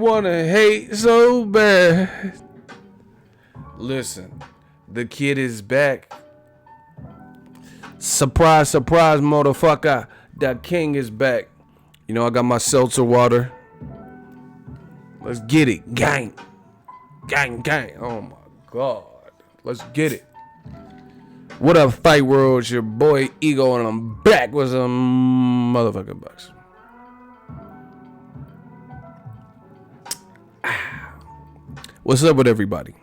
wanna hate so bad. Listen, the kid is back. Surprise, surprise, motherfucker. The king is back. You know, I got my seltzer water. Let's get it. Gang. Gang, gang. Oh my God. Let's get it. What up, Fight World? It's your boy Ego, and I'm back with some motherfucking bucks. What's up with everybody?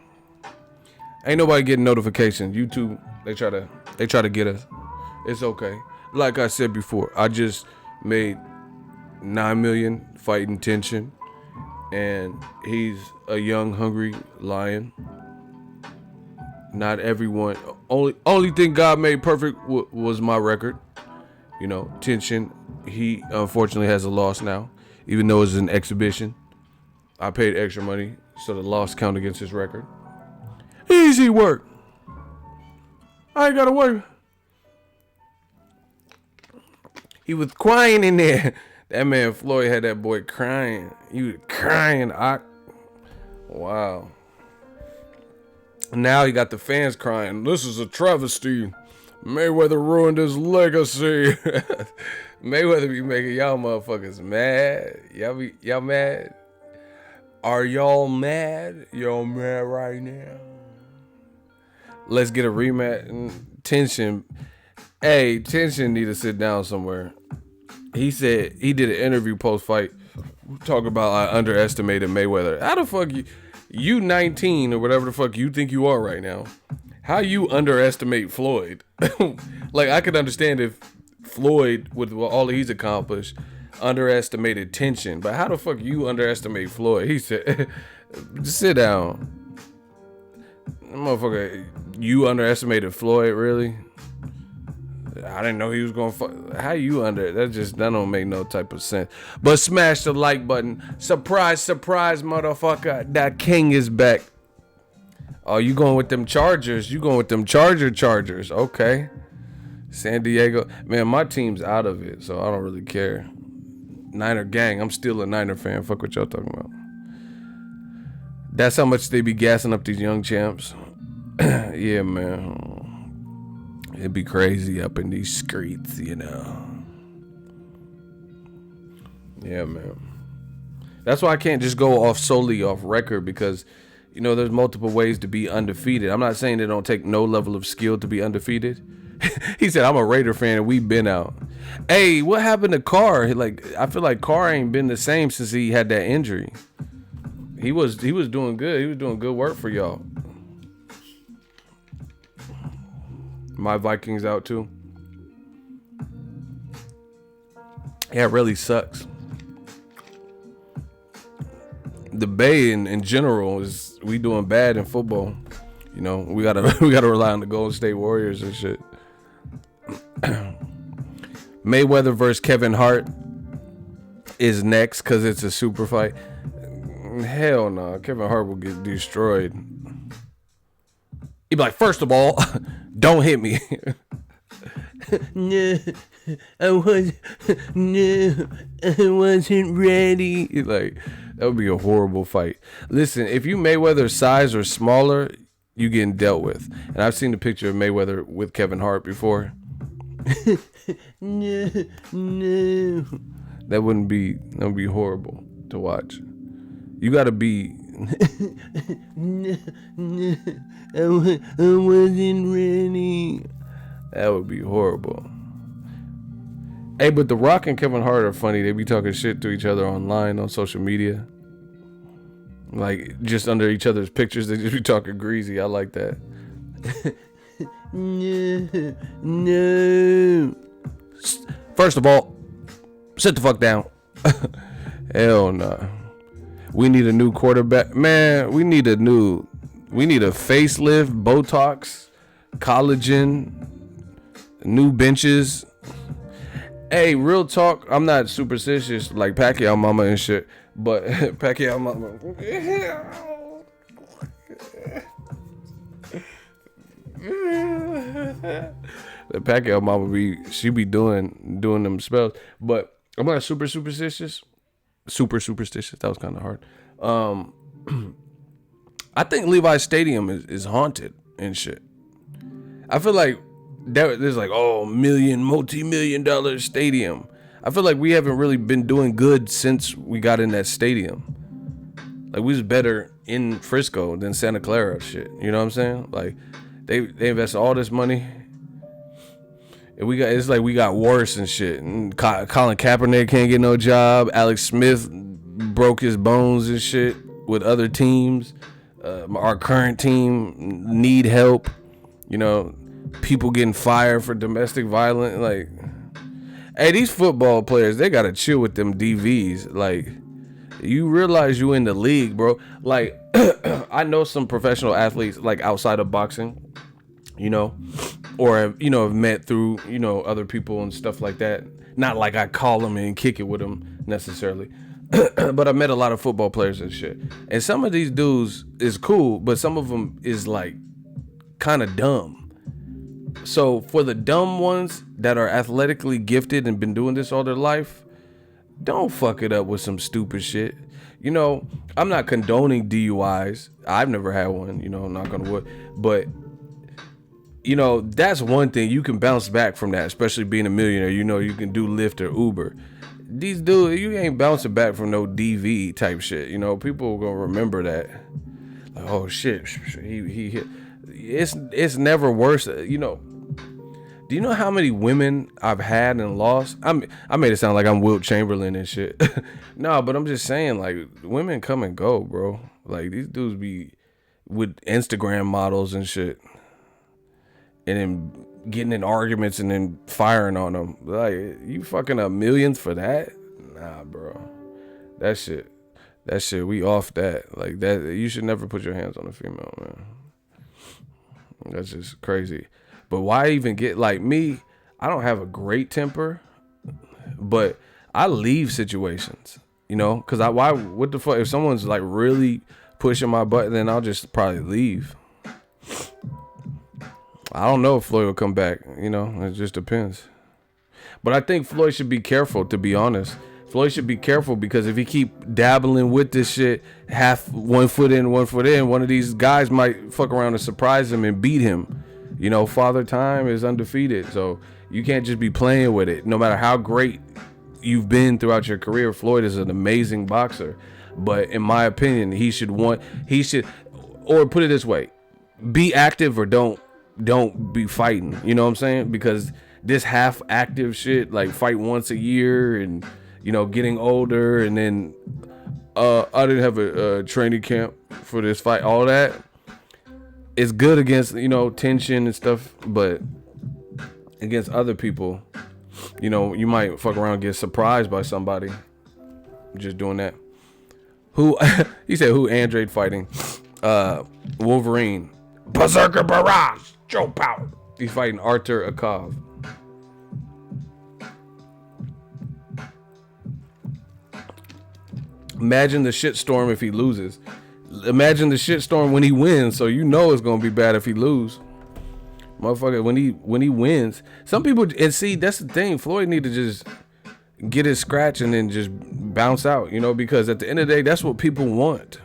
Ain't nobody getting notifications. YouTube, they try to get us. It's okay. Like I said before, I just made 9 million fighting tension, and he's a young, hungry lion. Not everyone. Only thing God made perfect was my record. You know, tension. He unfortunately has a loss now, even though it's an exhibition. I paid extra money, so the loss count against his record. Easy work. I ain't gotta work. He was crying in there. That man Floyd had that boy crying. He was crying. Wow. Now he got the fans crying. This is a travesty. Mayweather ruined his legacy. Mayweather be making y'all motherfuckers mad. Y'all mad? Are y'all mad? Y'all mad right now? Let's get a rematch. Tension. Hey, Tension need to sit down somewhere. He said he did an interview post-fight talking about I underestimated Mayweather. How the fuck you 19 or whatever the fuck you think you are right now? How you underestimate Floyd? Like, I could understand if Floyd, with all he's accomplished, underestimated Tension, but how the fuck you underestimate Floyd? He said, sit down. Motherfucker, you underestimated Floyd, really? I didn't know he was gonna how you that don't make no type of sense. But smash the like button. Surprise, surprise, motherfucker. That king is back. Oh, you going with them Chargers. You going with them Chargers. Okay. San Diego. Man, my team's out of it, so I don't really care. Niner gang. I'm still a Niner fan. Fuck what y'all talking about. That's how much they be gassing up these young champs. Yeah, man. It'd be crazy up in these streets, you know. Yeah, man. That's why I can't just go off solely off record, because, you know, there's multiple ways to be undefeated. I'm not saying it don't take no level of skill to be undefeated. He said, I'm a Raider fan and we've been out. Hey, what happened to Carr? Like, I feel like Carr ain't been the same since he had that injury. He was doing good. He was doing good work for y'all. My Vikings out too. Yeah, it really sucks. The Bay in general is we doing bad in football. You know, we gotta rely on the Golden State Warriors and shit. Mayweather versus Kevin Hart is next because it's a super fight. Hell no, Kevin Hart will get destroyed. He'd be like, first of all, don't hit me. No, I wasn't ready. Like, that would be a horrible fight. Listen, if you Mayweather's size or smaller, you getting dealt with. And I've seen the picture of Mayweather with Kevin Hart before. No. That would be horrible to watch. You gotta be. No, I wasn't ready. That would be horrible. Hey, but The Rock and Kevin Hart are funny. They be talking shit to each other online on social media. Like, just under each other's pictures, they just be talking greasy. I like that. No. First of all, sit the fuck down. Hell no. We need a new quarterback. Man, we need a facelift, Botox, collagen, new benches. Hey, real talk, I'm not superstitious like Pacquiao mama and shit, but Pacquiao mama. The Pacquiao mama she be doing them spells, but I'm not super superstitious. Super superstitious. That was kind of hard. Um, I think Levi's Stadium is haunted and shit. I feel like there's like, oh, multi-million dollar stadium. I feel like we haven't really been doing good since we got in that stadium. Like, we was better in Frisco than Santa Clara shit. You know what I'm saying? Like, they invest all this money. And it's like we got worse and shit. And Colin Kaepernick can't get no job. Alex Smith broke his bones and shit with other teams. Our current team need help. You know, people getting fired for domestic violence. Like, hey, these football players, they gotta chill with them DVs. Like, you realize you in the league, bro. Like, I know some professional athletes, like, outside of boxing, you know, or, you know, have met through, you know, other people and stuff like that. Not like I call them and kick it with them necessarily. But I met a lot of football players and shit. And some of these dudes is cool, but some of them is, like, kind of dumb. So for the dumb ones that are athletically gifted and been doing this all their life, don't fuck it up with some stupid shit. You know, I'm not condoning DUIs. I've never had one, you know, knock on wood. But, you know, that's one thing. You can bounce back from that, especially being a millionaire. You know, you can do Lyft or Uber. These dudes, you ain't bouncing back from no DV type shit. You know, people are gonna remember that. Like, oh shit, he hit. It's never worse. You know, do you know how many women I've had and lost? I made it sound like I'm Wilt Chamberlain and shit. No, but I'm just saying, like, women come and go, bro. Like, these dudes be with Instagram models and shit, and then getting in arguments and then firing on them. Like, you fucking up millions for that? Nah, bro. That shit, we off that. Like, that, you should never put your hands on a female, man. That's just crazy. But why even get, like, me, I don't have a great temper, but I leave situations, you know? Because what the fuck, if someone's, like, really pushing my button, then I'll just probably leave. I don't know if Floyd will come back, you know? It just depends. But I think Floyd should be careful, to be honest. Floyd should be careful, because if he keep dabbling with this shit, half 1 foot in, 1 foot in, one of these guys might fuck around and surprise him and beat him. You know, Father Time is undefeated, so you can't just be playing with it. No matter how great you've been throughout your career, Floyd is an amazing boxer. But in my opinion, he should, or put it this way, be active or don't be fighting. You know what I'm saying? Because this half active shit, like fight once a year and, you know, getting older, and then I didn't have a training camp for this fight, all that. It's good against, you know, tension and stuff, but against other people, you know, you might fuck around and get surprised by somebody just doing that. He said who Andrade fighting? Wolverine. Berserker Barrage. Joe Power. He's fighting Artur Akov. Imagine the shitstorm if he loses. Imagine the shitstorm when he wins, so you know it's gonna be bad if he lose. Motherfucker, when he wins. Some people, and see, that's the thing, Floyd need to just get his scratch and then just bounce out, you know, because at the end of the day, that's what people want.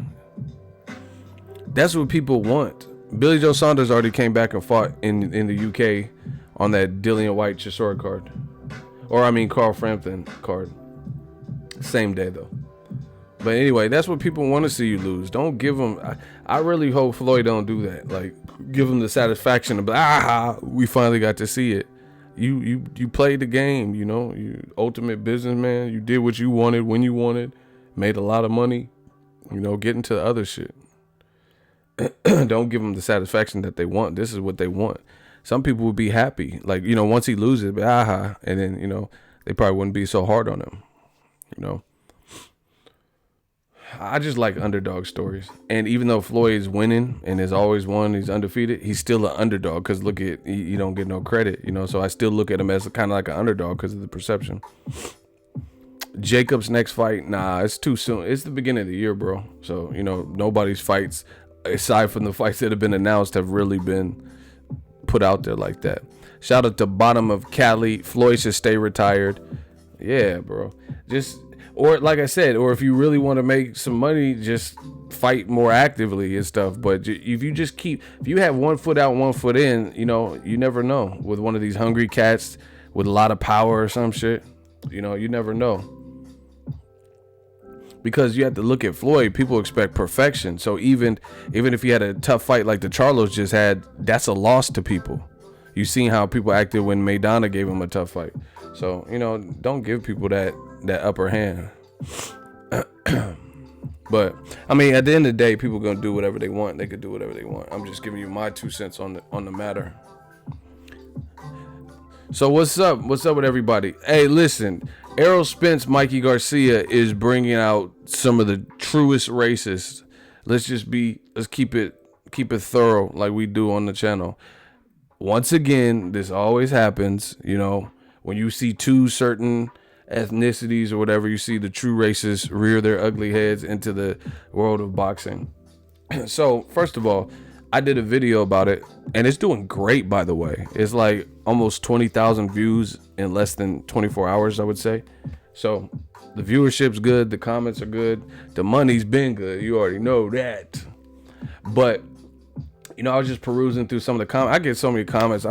That's what people want. Billy Joe Saunders already came back and fought in the UK on that Dillian White Chisora card. Or, I mean, Carl Frampton card. Same day, though. But anyway, that's what people want to see you lose. Don't give them... I really hope Floyd don't do that. Like, give them the satisfaction of, we finally got to see it. You played the game, you know. You ultimate businessman. You did what you wanted when you wanted. Made a lot of money. You know, get into the other shit. Don't give them the satisfaction that they want. This is what they want. Some people would be happy. Like, you know, once he loses, and then, you know, they probably wouldn't be so hard on him. You know. I just like underdog stories. And even though Floyd's winning and has always won, he's undefeated, he's still an underdog, because look at, you don't get no credit, you know. So I still look at him as kind of like an underdog because of the perception. Jacob's next fight, it's too soon. It's the beginning of the year, bro. So, you know, nobody's fights, aside from the fights that have been announced, have really been put out there like that. Shout out to Bottom of Cali. Floyd should stay retired. Yeah, bro. Just... Or like I said, or if you really want to make some money, just fight more actively and stuff. But if you have 1 foot out, 1 foot in, you know, you never know with one of these hungry cats with a lot of power or some shit. You know, you never know. Because you have to look at Floyd, people expect perfection. So even if he had a tough fight like the Charlos just had, that's a loss to people. You seen how people acted when Maidana gave him a tough fight. So, you know, don't give people that upper hand. But I mean, at the end of the day, people gonna do whatever they want. They could do whatever they want. I'm just giving you my 2 cents on the matter. So what's up? What's up with everybody? Hey, listen, Errol, Spence, Mikey, Garcia is bringing out some of the truest racists. Let's keep it thorough like we do on the channel. Once again, this always happens, you know, when you see two certain ethnicities or whatever, you see the true racists rear their ugly heads into the world of boxing. So, first of all, I did a video about it, and it's doing great, by the way. It's like almost 20,000 views in less than 24 hours, I would say. So, the viewership's good, the comments are good, the money's been good, you already know that. But, you know, I was just perusing through some of the comments. I get so many comments.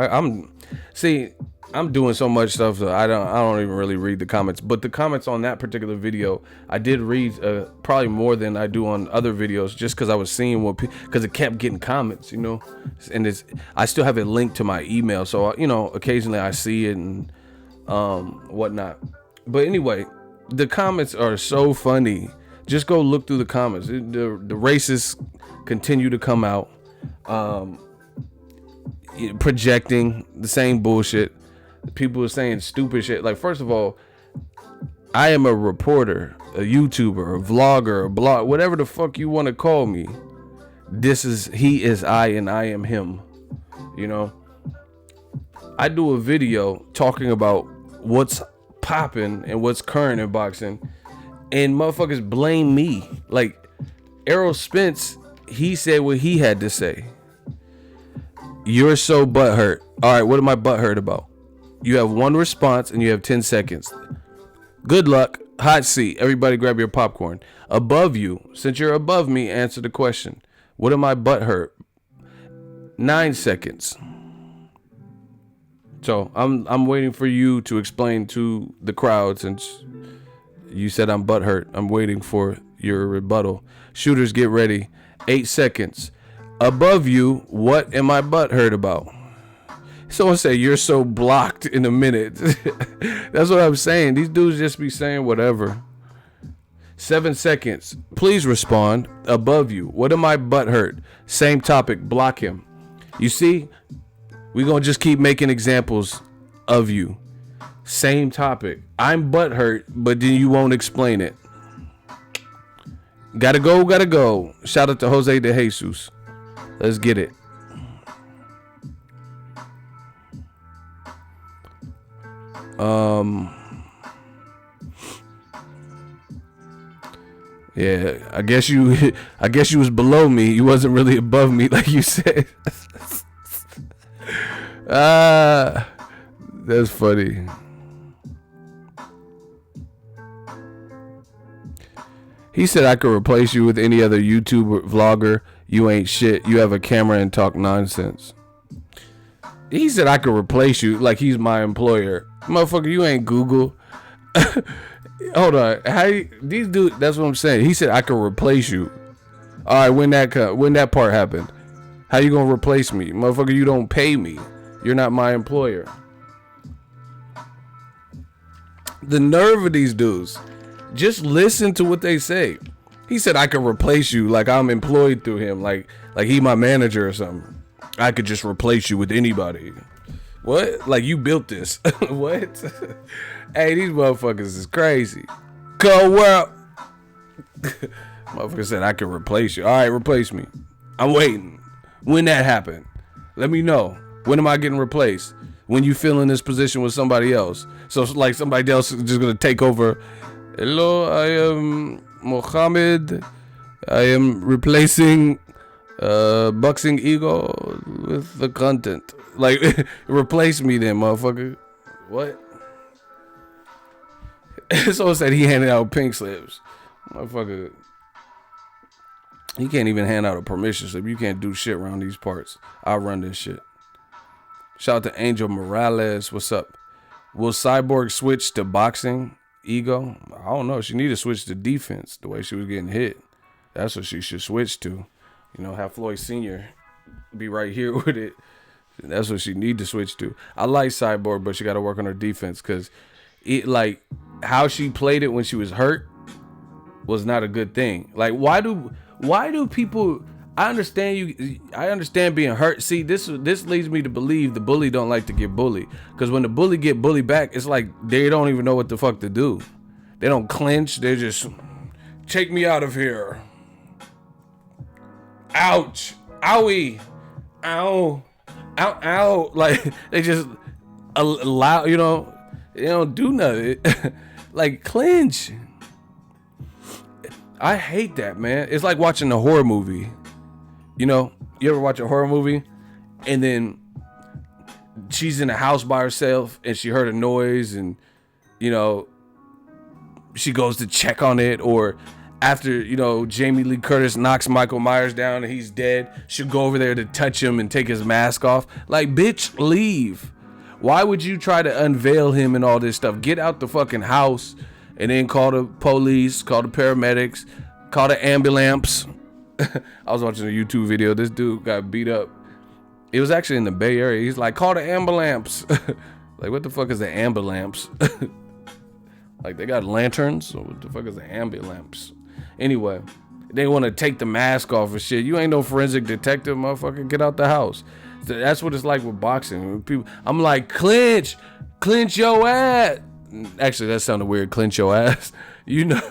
I'm doing so much stuff that I don't even really read the comments. But the comments on that particular video, I did read probably more than I do on other videos, just because I was seeing because it kept getting comments, you know. And I still have it linked to my email, so you know, occasionally I see it and whatnot. But anyway, the comments are so funny. Just go look through the comments. The racists continue to come out, projecting the same bullshit. People are saying stupid shit. Like, first of all, I am a reporter, a YouTuber, a vlogger, a blog, whatever the fuck you want to call me. He is I and I am him. You know, I do a video talking about what's popping and what's current in boxing, and motherfuckers blame me. Like, Errol Spence, he said what he had to say. You're so butthurt. All right, what am I butthurt about? You have one response and you have 10 seconds. Good luck. Hot seat. Everybody grab your popcorn. Above you, since you're above me, answer the question. What am I butthurt? 9 seconds. So I'm waiting for you to explain to the crowd, since you said I'm butthurt. I'm waiting for your rebuttal. Shooters, get ready. 8 seconds. Above you, what am I butthurt about? Someone say you're so blocked in a minute. That's what I'm saying. These dudes just be saying whatever. 7 seconds. Please respond. Above you, what am I butthurt? Same topic. Block him. You see, we're gonna just keep making examples of you. Same topic. I'm butthurt, but then you won't explain it. Gotta go. Shout out to Jose de Jesus. Let's get it. Yeah, I guess you was below me. You wasn't really above me, like you said. That's funny. He said I could replace you with any other YouTuber vlogger. You ain't shit. You have a camera and talk nonsense. He said I could replace you like he's my employer. Motherfucker, you ain't Google. Hold on. These dudes, that's what I'm saying. He said I could replace you. All right, when that part happened, how you gonna replace me? Motherfucker, you don't pay me. You're not my employer. The nerve of these dudes. Just listen to what they say. He said I could replace you like I'm employed through him, like he my manager or something. I could just replace you with anybody. What? Like you built this? What? Hey, these motherfuckers is crazy. Go world. Motherfucker said I could replace you. All right, replace me. I'm waiting. When that happened, let me know. When am I getting replaced? When you feel in this position with somebody else. So like somebody else is just gonna take over. Hello, I am Mohammed. I am replacing Boxingego with the content. Like, replace me then, motherfucker. What? Someone said he handed out pink slips. Motherfucker, he can't even hand out a permission slip. You can't do shit around these parts. I'll run this shit. Shout out to Angel Morales. What's up? Will Cyborg switch to boxing? Ego? I don't know. She need to switch to defense the way she was getting hit. That's what she should switch to. You know, have Floyd Sr. be right here with it. That's what she need to switch to. I like Cyborg, but she got to work on her defense because it, like, how she played it when she was hurt was not a good thing. Like, why do people? I understand being hurt. See, this leads me to believe the bully don't like to get bullied. Because when the bully get bullied back, it's like they don't even know what the fuck to do. They don't clinch. They just take me out of here. Ouch. Owie. Ow. Ow. Ow. Like, they just allow, you know, they don't do nothing. Like, clinch. I hate that, man. It's like watching a horror movie. You know, you ever watch a horror movie and then she's in a house by herself and she heard a noise and, you know, she goes to check on it, or after, you know, Jamie Lee Curtis knocks Michael Myers down and he's dead, she'll go over there to touch him and take his mask off. Like, bitch, leave. Why would you try to unveil him and all this stuff? Get out the fucking house and then call the police, call the paramedics, call the ambulance. I was watching a YouTube video. This dude got beat up. It was actually in the Bay Area. He's like, call the ambulance. Like, what the fuck is the ambulance? Like, they got lanterns? So what the fuck is the ambulance? Anyway, they want to take the mask off and shit. You ain't no forensic detective, motherfucker. Get out the house. So that's what it's like with boxing. People, I'm like, clinch your ass. Actually, that sounded weird. Clinch your ass. You know.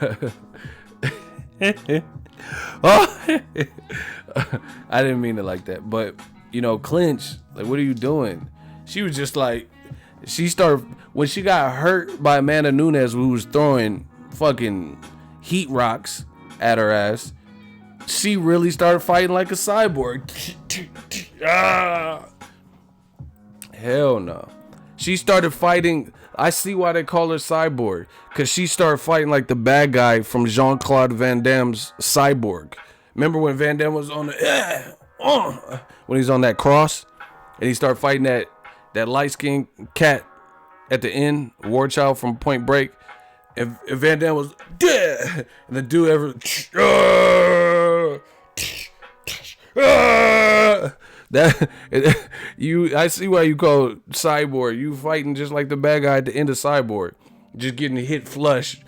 Oh, I didn't mean it like that, but you know, clinch. Like, what are you doing? She was just like, when she got hurt by Amanda Nunez, who was throwing fucking heat rocks at her ass. She really started fighting like a cyborg. Hell no. She started fighting. I see why they call her Cyborg, because she started fighting like the bad guy from Jean-Claude Van Damme's Cyborg. Remember when Van Damme was on the when he's on that cross and he started fighting that light-skinned cat at the end, War Child from Point Break, and Van Damme was dead, and the dude I see why you call Cyborg. You fighting just like the bad guy at the end of Cyborg, just getting hit flush.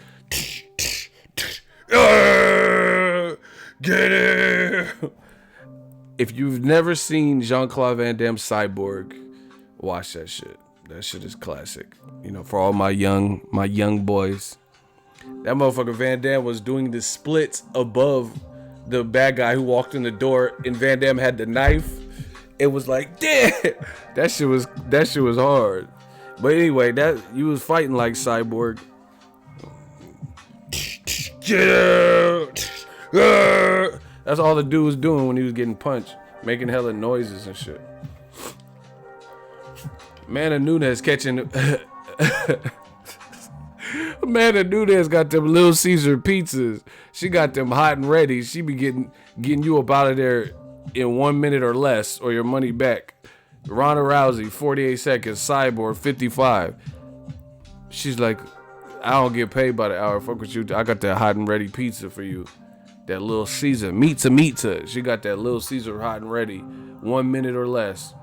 Get it. If you've never seen Jean-Claude Van Damme's Cyborg, watch that shit. That shit is classic. You know, for all my young boys. That motherfucker Van Damme was doing the splits above the bad guy who walked in the door, and Van Damme had the knife. It was like, damn, that shit was hard. But anyway, that you was fighting like Cyborg. Get out. That's all the dude was doing when he was getting punched, making hella noises and shit. Amanda Nunez catching. Amanda Nunez got them Little Caesar pizzas. She got them hot and ready. She be getting you up out of there in 1 minute or less, or your money back. Ronda Rousey, 48 seconds. Cyborg, 55. She's like, I don't get paid by the hour. Fuck with you. I got that hot and ready pizza for you. That Little Caesar. Pizza. She got that Little Caesar hot and ready. 1 minute or less.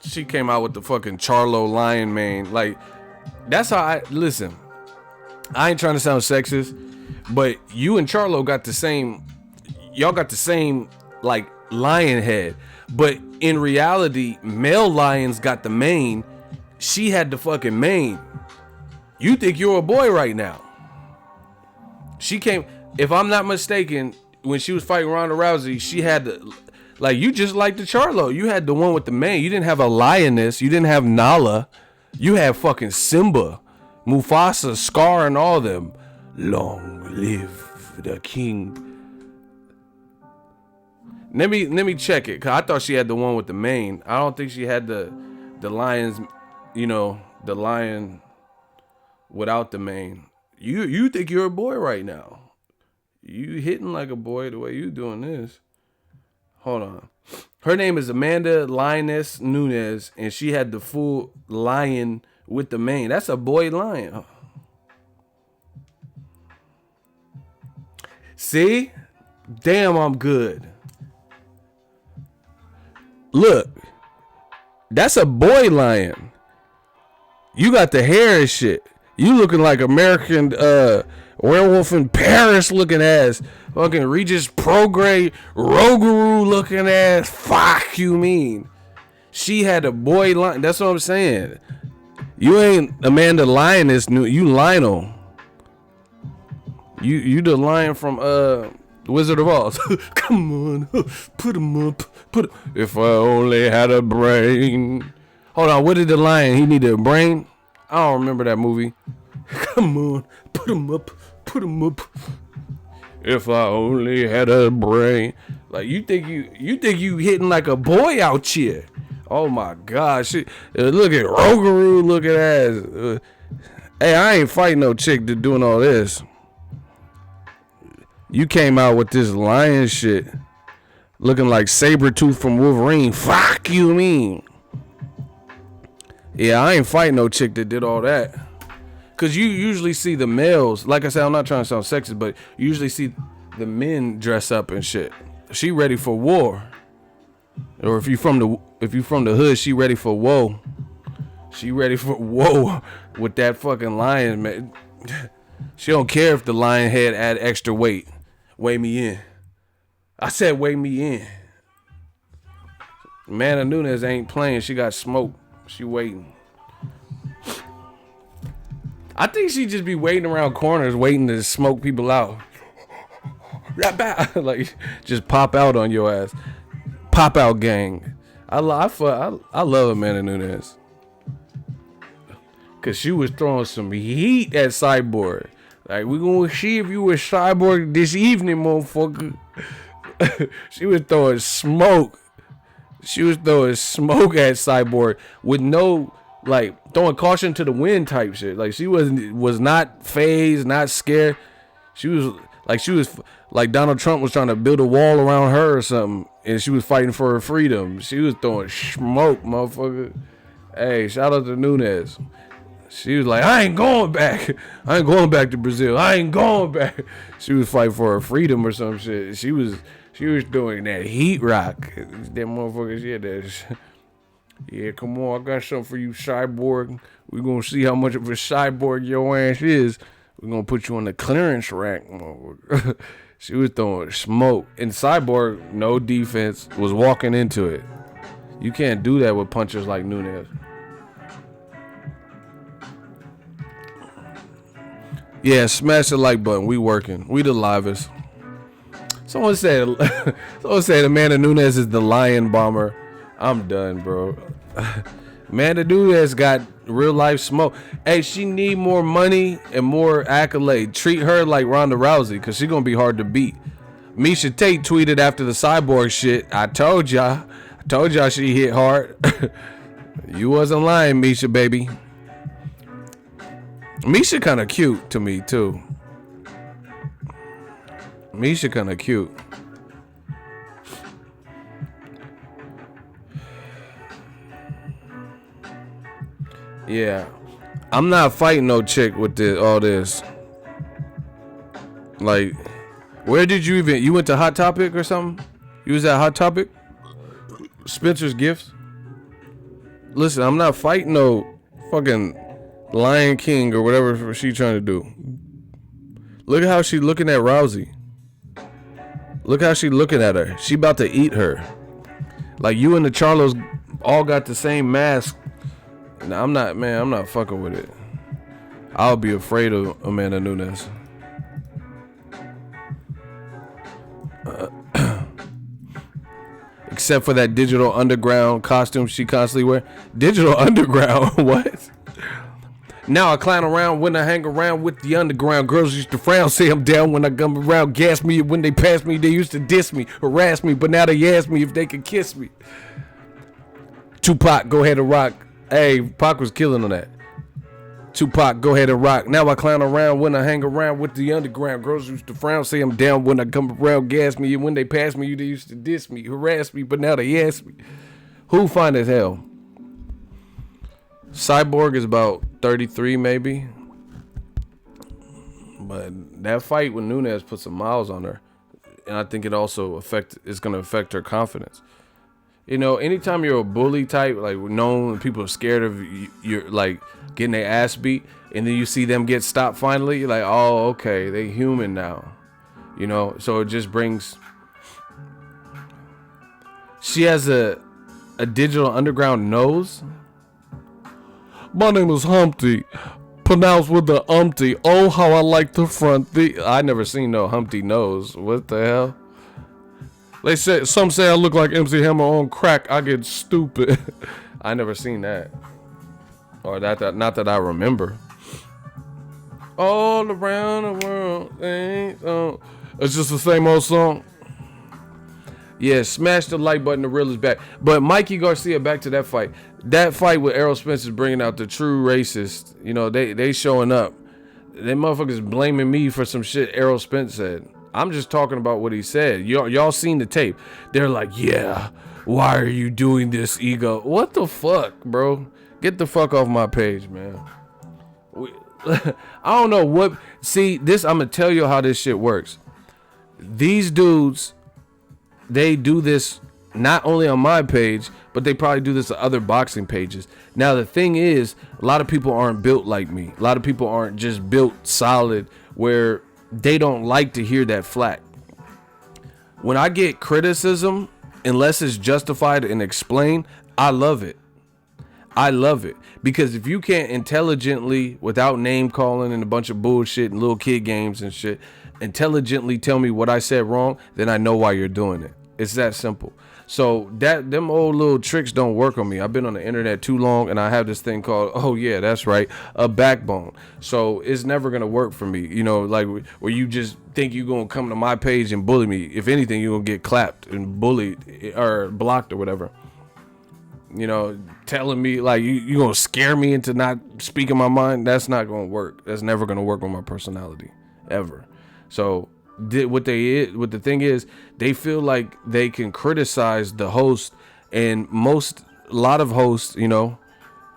She came out with the fucking Charlo lion mane. Like, that's how listen. I ain't trying to sound sexist, but you and Charlo got the same, like, lion head. But in reality, male lions got the mane. She had the fucking mane. You think you're a boy right now. She came, if I'm not mistaken, when she was fighting Ronda Rousey, she had the, like, you just like the Charlo. You had the one with the mane. You didn't have a lioness. You didn't have Nala. You had fucking Simba, Mufasa, Scar, and all them. Long live the king. Let me check it, cause I thought she had the one with the mane. I don't think she had the lion's, the lion without the mane. You think you're a boy right now. You hitting like a boy the way you doing this. Hold on. Her name is Amanda Lioness Nunez, and she had the full lion with the mane. That's a boy lion. See? Damn, I'm good. Look. That's a boy lion. You got the hair and shit. You looking like American Werewolf in Paris looking ass. Fucking Regis Prograde Rogaroo looking ass. Fuck you mean. She had a boy lion. That's what I'm saying. You ain't Amanda Lioness. You Lionel. You the lion from Wizard of Oz. Come on. Put him up. If I only had a brain. Hold on. What did the lion? He needed a brain? I don't remember that movie. Come on. Put him up. If I only had a brain. Like you think you hitting like a boy out here. Oh my gosh. Look at Rogaroo looking ass. Hey, I ain't fighting no chick to doing all this. You came out with this lion shit. Looking like Sabretooth from Wolverine. Fuck you mean. Yeah, I ain't fighting no chick that did all that. Cause you usually see the males, like I said, I'm not trying to sound sexist, but you usually see the men dress up and shit. She ready for war. Or if you from the hood, she ready for woe. She ready for woe with that fucking lion, man. She don't care if the lion head add extra weight. Weigh me in. I said weigh me in. Amanda Nunez ain't playing. She got smoked. She waiting. I think she just be waiting around corners, waiting to smoke people out. Like, just pop out on your ass. Pop out gang. I love Amanda Nunez. Cause she was throwing some heat at Cyborg. Like, we gonna see if you were Cyborg this evening, motherfucker. She was throwing smoke. She was throwing smoke at Cyborg with no, like, throwing caution to the wind type shit. Like, she was not phased, not scared. She was like Donald Trump was trying to build a wall around her or something, and she was fighting for her freedom. She was throwing smoke, motherfucker. Hey, shout out to Nunez. She was like, I ain't going back. I ain't going back to Brazil. I ain't going back. She was fighting for her freedom or some shit. She was doing that heat rock. That motherfuckers, yeah, that. Yeah, come on, I got something for you, Cyborg. We're gonna see how much of a cyborg your ass is. We're gonna put you on the clearance rack, motherfucker. She was throwing smoke. And Cyborg, no defense, was walking into it. You can't do that with punchers like Nunez. Yeah, smash the like button. We working. We the livest. Someone said Amanda Nunez is the lion bomber. I'm done, bro. Amanda Nunez got real life smoke. Hey, she need more money and more accolade. Treat her like Ronda Rousey, because she gonna be hard to beat. Misha Tate tweeted after the Cyborg shit, I told y'all she hit hard. You wasn't lying, Misha, baby. Misha kind of cute to me, too. Misha kind of cute. Yeah. I'm not fighting no chick with all this. Like, where did you went to Hot Topic or something? You was at Hot Topic? Spencer's Gifts? Listen, I'm not fighting no fucking Lion King or whatever she trying to do. Look at how she looking at Rousey. Look how she looking at her. She about to eat her. Like, you and the Charlos all got the same mask. Nah, I'm not fucking with it. I'll be afraid of Amanda Nunez. Except for that Digital Underground costume she constantly wear. Digital Underground? What? Now I clown around when I hang around with the underground. Girls used to frown, say I'm down when I come around. Gas me when they pass me. They used to diss me, harass me, but now they ask me if they can kiss me. Tupac, go ahead and rock. Hey, Pac was killing on that. Tupac, go ahead and rock. Now I clown around when I hang around with the underground. Girls used to frown, say I'm down when I come around, gas me. And when they pass me, they used to diss me, harass me, but now they ask me. Who fine as hell? Cyborg is about 33 maybe. But that fight with Nunez put some miles on her. And I think it also is going to affect her confidence. You know, anytime you're a bully type, like known, people are scared of you're like getting their ass beat, and then you see them get stopped finally, you're like, oh, okay, they human now. You know, so it just brings. She has a digital underground nose. My name is Humpty, pronounced with the umpty. Oh, how I like the front. I never seen no Humpty nose. What the hell? Some say I look like MC Hammer on crack. I get stupid. I never seen that, or that not that I remember. All around the world, it's just the same old song. Yeah, smash the like button. The real is back. But Mikey Garcia, back to that fight. That fight with Errol Spence is bringing out the true racist. You know, they showing up. They motherfuckers blaming me for some shit Errol Spence said. I'm just talking about what he said. Y'all seen the tape. They're like, yeah, why are you doing this, ego? What the fuck, bro? Get the fuck off my page, man. I don't know what. See, this, I'm going to tell you how this shit works. These dudes, they do this not only on my page, but they probably do this to other boxing pages. Now, the thing is, a lot of people aren't built like me. A lot of people aren't just built solid where they don't like to hear that flack. When I get criticism, unless it's justified and explained, I love it. I love it. Because if you can't intelligently, without name calling and a bunch of bullshit and little kid games and shit, intelligently tell me what I said wrong, then I know why you're doing it. It's that simple. So them old little tricks don't work on me. I've been on the internet too long, and I have this thing called, oh yeah, that's right, a backbone. So it's never gonna work for me. You know, like where you just think you're gonna come to my page and bully me. If anything, you're gonna get clapped and bullied or blocked or whatever. You know, telling me like you gonna scare me into not speaking my mind. That's not gonna work. That's never gonna work with my personality ever. So what the thing is, they feel like they can criticize the host, and a lot of hosts, you know,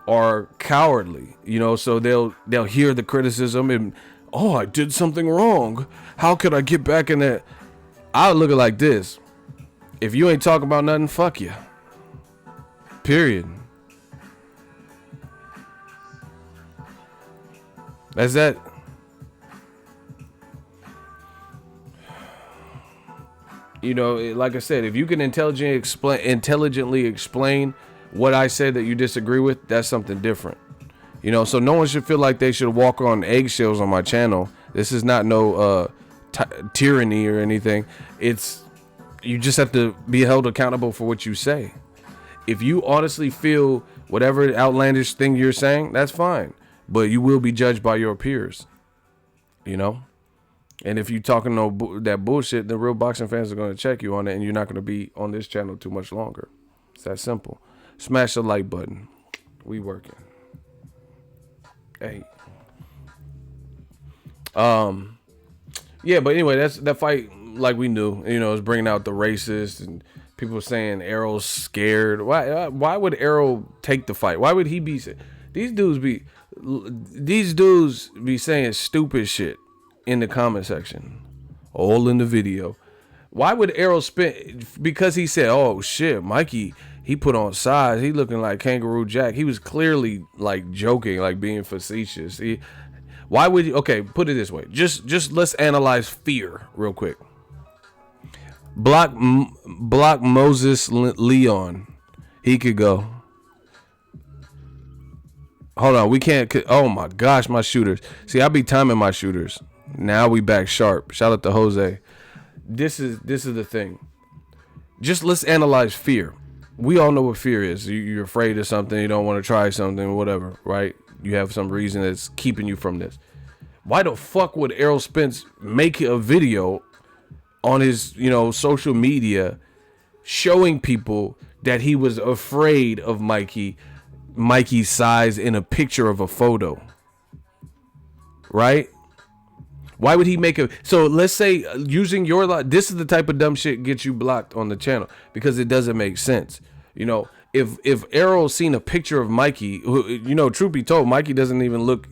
are cowardly, you know, so they'll hear the criticism and, oh, I did something wrong. How could I get back in that? I look at it like this. If you ain't talking about nothing, fuck you. Period. That's that. You know, like I said, if you can intelligently explain what I said that you disagree with, that's something different. You know, so no one should feel like they should walk on eggshells on my channel. This is not no tyranny or anything. It's, you just have to be held accountable for what you say. If you honestly feel whatever outlandish thing you're saying, that's fine. But you will be judged by your peers. You know? And if you're talking that bullshit, the real boxing fans are going to check you on it, and you're not going to be on this channel too much longer. It's that simple. Smash the like button. We working. Hey. Yeah, but anyway, that fight, like we knew, you know, is bringing out the racist and people saying Errol's scared. Why would Errol take the fight? Why would he be? These dudes be saying stupid shit in the comment section, all in the video. Why would Errol spin? Because he said, oh shit, Mikey, he put on size, he looking like Kangaroo Jack. He was clearly like joking, like being facetious. Why would you? Okay, put it this way, just let's analyze fear real quick. Block Moses Leon, he could go. Hold on, we can't. Oh my gosh, my shooters. See, I be timing my shooters. Now we back sharp. Shout out to Jose. This is the thing. Just let's analyze fear. We all know what fear is. You're afraid of something. You don't want to try something, whatever, right? You have some reason that's keeping you from this. Why the fuck would Errol Spence make a video on his, you know, social media showing people that he was afraid of Mikey, Mikey's size in a picture of a photo, right? Why would he make a... So let's say using your... This is the type of dumb shit gets you blocked on the channel because it doesn't make sense. You know, if Errol seen a picture of Mikey, you know, truth be told, Mikey doesn't even look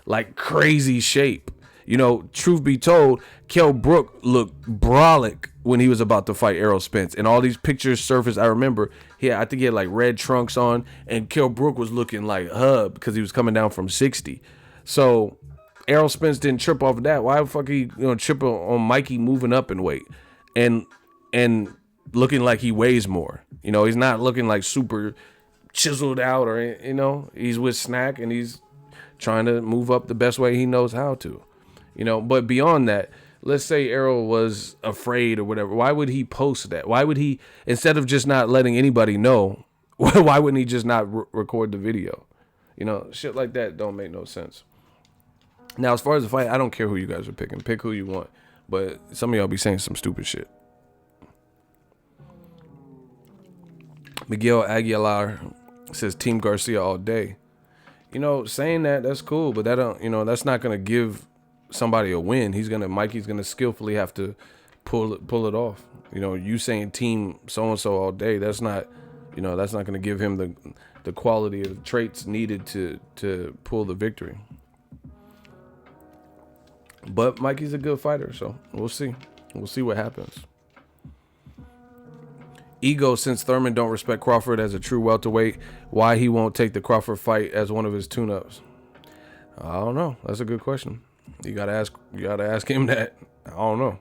like crazy shape. You know, truth be told, Kell Brook looked brolic when he was about to fight Errol Spence. And all these pictures surfaced. I remember, I think he had like red trunks on, and Kell Brook was looking like hub because he was coming down from 60. So Errol Spence didn't trip off of that. Why the fuck he trip on Mikey moving up in weight and looking like he weighs more? You know, he's not looking like super chiseled out, or, you know, he's with Snack and he's trying to move up the best way he knows how to. You know, but beyond that, let's say Errol was afraid or whatever. Why would he post that? Why would he, instead of just not letting anybody know, why wouldn't he just not record the video? You know, shit like that don't make no sense. Now, as far as the fight, I don't care who you guys are picking. Pick who you want. But some of y'all be saying some stupid shit. Miguel Aguilar says Team Garcia all day. You know, saying that's cool, but that don't, you know, that's not gonna give somebody a win. Mikey's gonna skillfully have to pull it off. You know, you saying Team so and so all day, that's not gonna give him the quality of traits needed to pull the victory. But Mikey's a good fighter, so we'll see. We'll see what happens. Ego, since Thurman don't respect Crawford as a true welterweight, why he won't take the Crawford fight as one of his tune-ups? I don't know. That's a good question. You gotta ask him that. I don't know.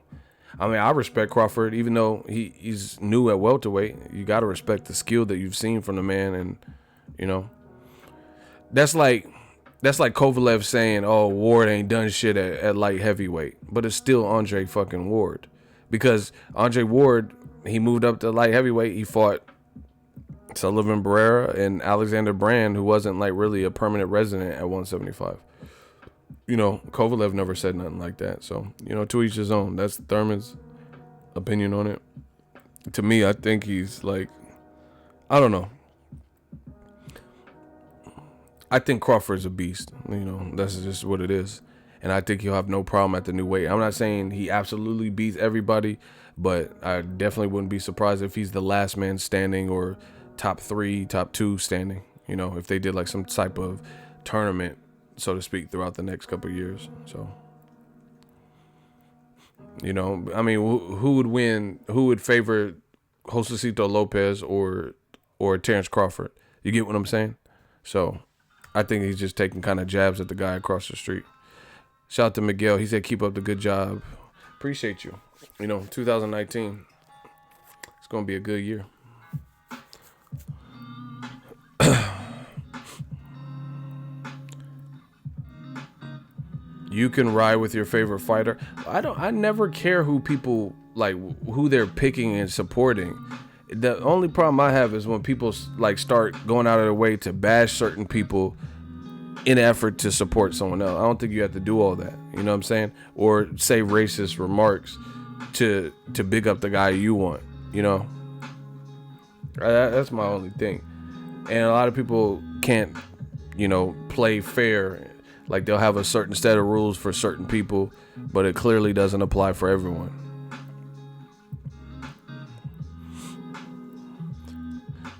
I mean, I respect Crawford, even though he's new at welterweight. You gotta respect the skill that you've seen from the man, and you know, that's like Kovalev saying, "Oh, Ward ain't done shit at light heavyweight," but it's still Andre fucking Ward, because Andre Ward, he moved up to light heavyweight. He fought Sullivan Barrera and Alexander Brand, who wasn't like really a permanent resident at 175. You know, Kovalev never said nothing like that. So, you know, to each his own. That's Thurman's opinion on it. To me, I think he's like, I don't know. I think Crawford's a beast. You know, that's just what it is. And I think he'll have no problem at the new weight. I'm not saying he absolutely beats everybody, but I definitely wouldn't be surprised if he's the last man standing or top 3, top 2 standing. You know, if they did like some type of tournament, so to speak, throughout the next couple of years. So, you know, I mean, who would win? Who would favor Josecito Lopez or Terrence Crawford? You get what I'm saying? So, I think he's just taking kind of jabs at the guy across the street. Shout out to Miguel. He said, keep up the good job. Appreciate you. You know, 2019, it's going to be a good year. You can ride with your favorite fighter. I never care who people, like, who they're picking and supporting. The only problem I have is when people like start going out of their way to bash certain people in an effort to support someone else. I don't think you have to do all that. You know what I'm saying? Or say racist remarks to big up the guy you want. You know, that's my only thing. And a lot of people can't, you know, play fair. Like, they'll have a certain set of rules for certain people, but it clearly doesn't apply for everyone.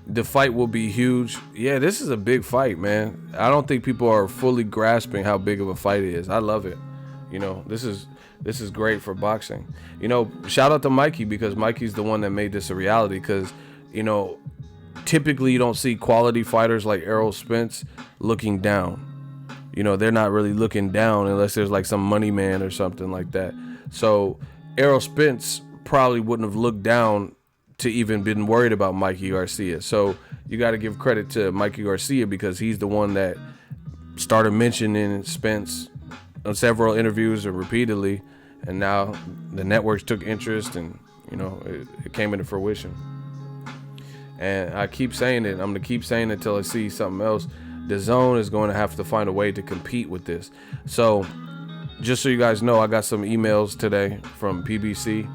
The fight will be huge. Yeah, this is a big fight, man. I don't think people are fully grasping how big of a fight it is. I love it. You know, this is great for boxing. You know, shout out to Mikey, because Mikey's the one that made this a reality, because, you know, typically you don't see quality fighters like Errol Spence looking down. You know, they're not really looking down unless there's like some money man or something like that. So Errol Spence probably wouldn't have looked down to even been worried about Mikey Garcia. So you got to give credit to Mikey Garcia, because he's the one that started mentioning Spence on several interviews and repeatedly. And now the networks took interest, and, you know, it came into fruition. And I keep saying it. I'm going to keep saying it until I see something else. The Zone is going to have to find a way to compete with this. So just so you guys know, I got some emails today from PBC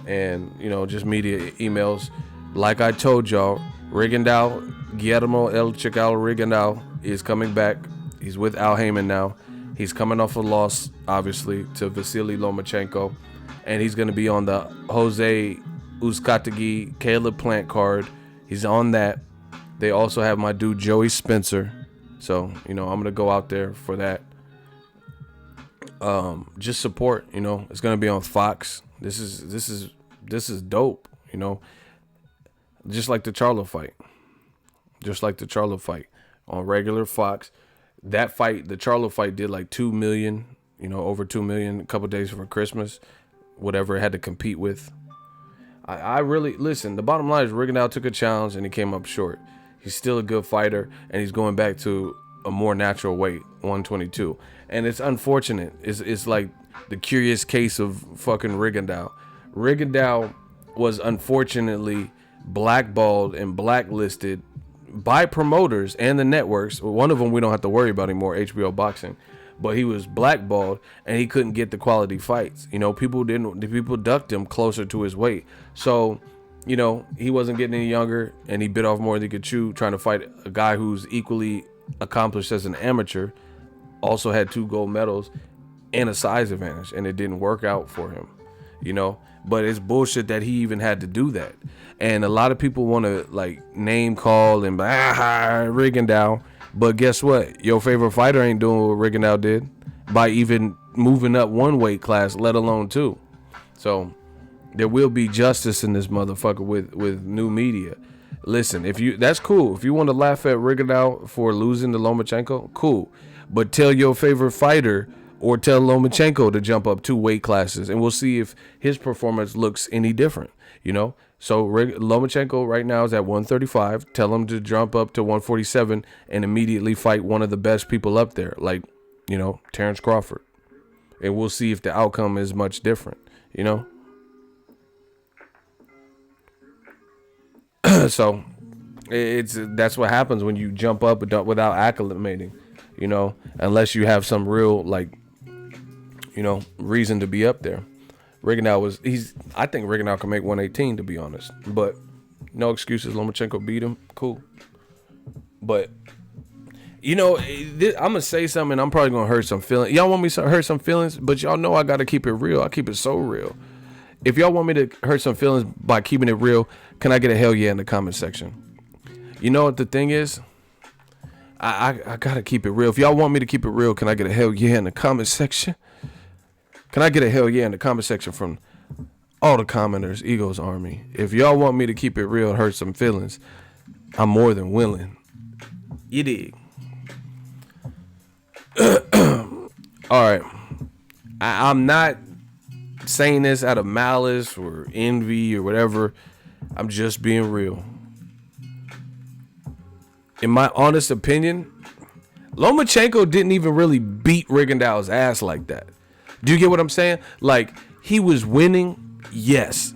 and, you know, just media emails. Like I told y'all, Rigondeaux, Guillermo El Chical Rigondeaux is coming back. He's with Al Haymon now. He's coming off a loss, obviously, to Vasily Lomachenko. And he's going to be on the Jose Uzcategui Caleb Plant card. He's on that. They also have my dude Joey Spencer. So, I'm going to go out there for that. Just support, It's going to be on Fox. This is dope, Just like the Charlo fight. On regular Fox. That fight, the Charlo fight, did like 2 million, over 2 million a couple days for Christmas, whatever it had to compete with. I really, listen, the bottom line is Rigondeaux took a challenge and he came up short. He's still a good fighter and he's going back to a more natural weight, 122. And it's unfortunate. It's like the curious case of fucking Rigondeaux. Rigondeaux was unfortunately blackballed and blacklisted by promoters and the networks. One of them we don't have to worry about anymore, HBO Boxing, but he was blackballed and he couldn't get the quality fights. People ducked him closer to his weight. So, he wasn't getting any younger and he bit off more than he could chew trying to fight a guy who's equally accomplished as an amateur, also had 2 gold medals and a size advantage, and it didn't work out for him, but it's bullshit that he even had to do that. And a lot of people want to name call and Rigondeaux, but guess what? Your favorite fighter ain't doing what Rigondeaux did by even moving up 1 weight class, let alone 2. So there will be justice in this motherfucker with new media. Listen, that's cool. If you want to laugh at Rigondeaux for losing to Lomachenko, cool. But tell your favorite fighter or tell Lomachenko to jump up 2 weight classes, and we'll see if his performance looks any different, So Lomachenko right now is at 135. Tell him to jump up to 147 and immediately fight one of the best people up there, like, Terrence Crawford. And we'll see if the outcome is much different, So that's what happens when you jump up without acclimating, unless you have some real reason to be up there. Rigondeaux I think Rigondeaux can make 118, to be honest, but no excuses. Lomachenko beat him, cool. But I'm gonna say something. I'm probably gonna hurt some feelings. Y'all want me to hurt some feelings, but y'all know I gotta keep it real. I keep it so real. If y'all want me to hurt some feelings by keeping it real, can I get a hell yeah in the comment section? You know what the thing is? I gotta keep it real. If y'all want me to keep it real, can I get a hell yeah in the comment section? Can I get a hell yeah in the comment section from all the commenters, Eagles Army? If y'all want me to keep it real and hurt some feelings, I'm more than willing. You dig? All right. I'm not saying this out of malice or envy or whatever. I'm just being real. In my honest opinion, Lomachenko didn't even really beat Rigondeaux's ass like that. Do you get what I'm saying? He was winning, yes.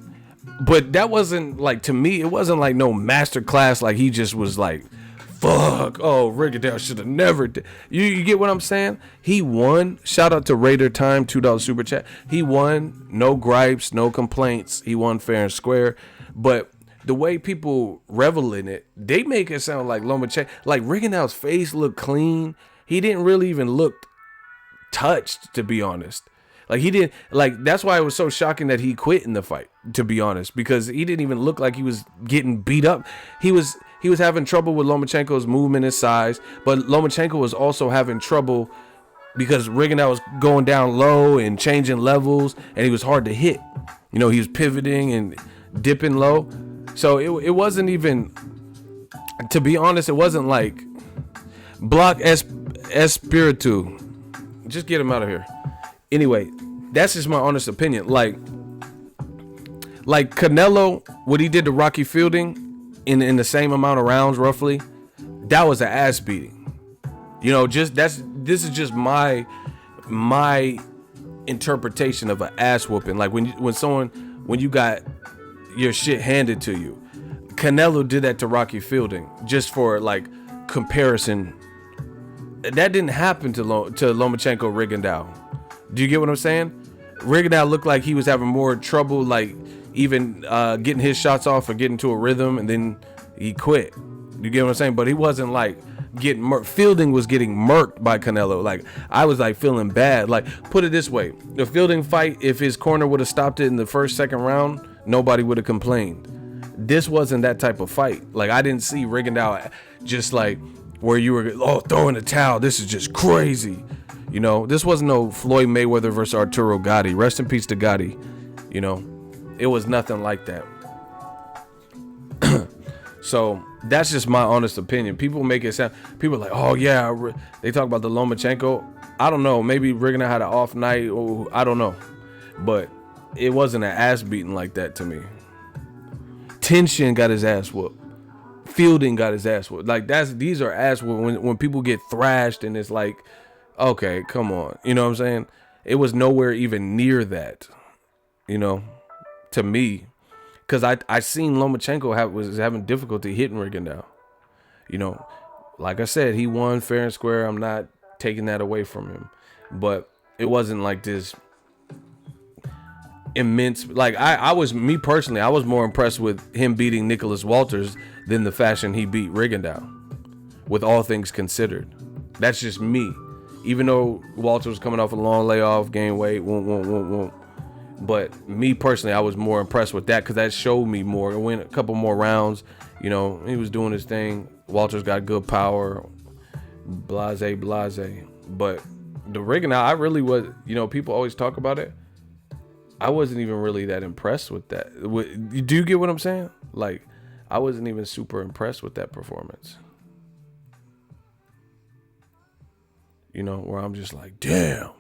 But that wasn't, to me, it wasn't no master class. He just was fuck, oh, Rigondeaux should have never did. You get what I'm saying? He won. Shout out to Raider Time, $2 super chat. He won. No gripes, no complaints. He won fair and square. But the way people revel in it, they make it sound like Lomachenko, Rigondeaux's face looked clean. He didn't really even look touched, to be honest. He didn't, that's why it was so shocking that he quit in the fight, to be honest, because he didn't even look like he was getting beat up. He was having trouble with Lomachenko's movement and size, but Lomachenko was also having trouble because Rigondeaux was going down low and changing levels, and he was hard to hit. He was pivoting and dipping low. So it wasn't even, to be honest, it wasn't Block Espiritu. Just get him out of here. Anyway, that's just my honest opinion. Canelo, what he did to Rocky Fielding in the same amount of rounds, roughly, that was an ass beating. This is just my interpretation of an ass whooping. When you got your shit handed to you. Canelo did that to Rocky Fielding, just for comparison. That didn't happen to Lomachenko Rigondeaux. Do you get what I'm saying? Rigondeaux looked like he was having more trouble, even getting his shots off or getting to a rhythm, and then he quit. You get what I'm saying? But he wasn't like getting murked. Fielding was getting murked by Canelo. Like, I was like feeling bad. Like, put it this way, the Fielding fight, if his corner would have stopped it in the first, second round, nobody would have complained. This wasn't that type of fight. Like, I didn't see Rigondeaux just like where you were, throwing the towel. This is just crazy. You know, this wasn't no Floyd Mayweather versus Arturo Gatti. Rest in peace to Gatti. You know, it was nothing like that. So that's just my honest opinion. People make it sound, people are like, oh yeah, they talk about the Lomachenko. I don't know, maybe Rigondeaux had an off night, or I don't know, but it wasn't an ass beating like that to me. Tension got his ass whooped. Fielding got his ass whooped. Like, these are ass whooped. When people get thrashed and it's like, okay, come on, you know what I'm saying? It was nowhere even near that, you know, to me. Because I seen Lomachenko was having difficulty hitting Rigondeaux. You know, like I said, he won fair and square. I'm not taking that away from him. But it wasn't like this immense. Like, me personally, I was more impressed with him beating Nicholas Walters than the fashion he beat Rigondeaux, with all things considered. That's just me. Even though Walters was coming off a long layoff, gained weight, but me personally, I was more impressed with that because that showed me more. It went a couple more rounds. You know, he was doing his thing. Walters got good power. Blase. But the Rigondeaux, I really was, you know, people always talk about it. I wasn't even really that impressed with that. Do you get what I'm saying? Like, I wasn't even super impressed with that performance. You know, where I'm just like, damn.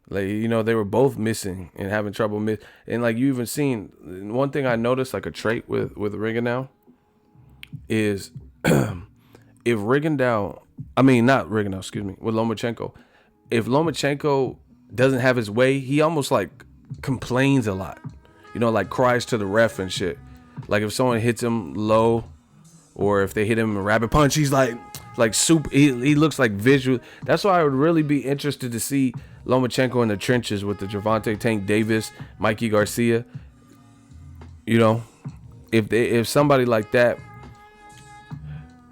Like, you know, they were both missing and having trouble. And like, you even seen, one thing I noticed, like a trait with Rigondeaux is if Rigondeaux, with Lomachenko, if Lomachenko doesn't have his way, he almost like complains a lot, you know, like cries to the ref and shit. Like if someone hits him low or if they hit him a rabbit punch, he's like super, he looks like visual. That's why I would really be interested to see Lomachenko in the trenches with the Gervonta Tank Davis, Mikey Garcia. You know, if somebody like that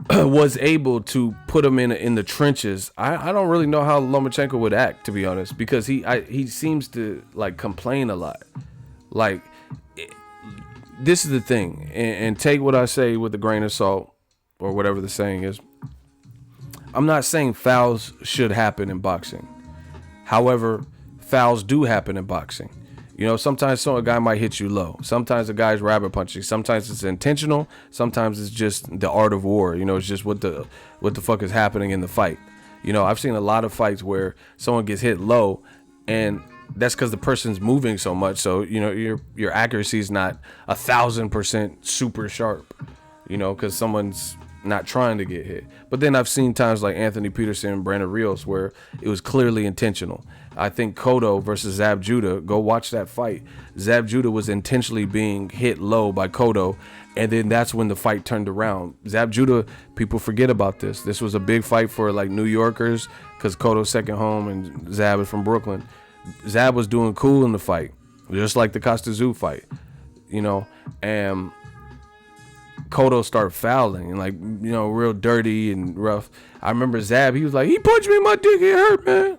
was able to put him in the trenches, I don't really know how Lomachenko would act, to be honest, because he seems to like complain a lot. Like, this is the thing, and take what I say with a grain of salt, or whatever the saying is. I'm not saying fouls should happen in boxing. However, fouls do happen in boxing. You know, sometimes a guy might hit you low. Sometimes a guy's rabbit punching. Sometimes it's intentional. Sometimes it's just the art of war. You know, it's just what the fuck is happening in the fight. You know, I've seen a lot of fights where someone gets hit low, and that's because the person's moving so much. So, you know, your accuracy is not 1,000% super sharp. You know, because someone's not trying to get hit. But then I've seen times like Anthony Peterson and Brandon Rios where it was clearly intentional. I think Cotto versus Zab Judah, go watch that fight. Zab Judah was intentionally being hit low by Cotto, and then that's when the fight turned around. Zab Judah, people forget about this. This was a big fight for like New Yorkers because Cotto's second home and Zab is from Brooklyn. Zab was doing cool in the fight, just like the Costa Zoo fight, you know, and Cotto started fouling and like, you know, real dirty and rough. I remember Zab, he was like, he punched me in my dick, it hurt, man.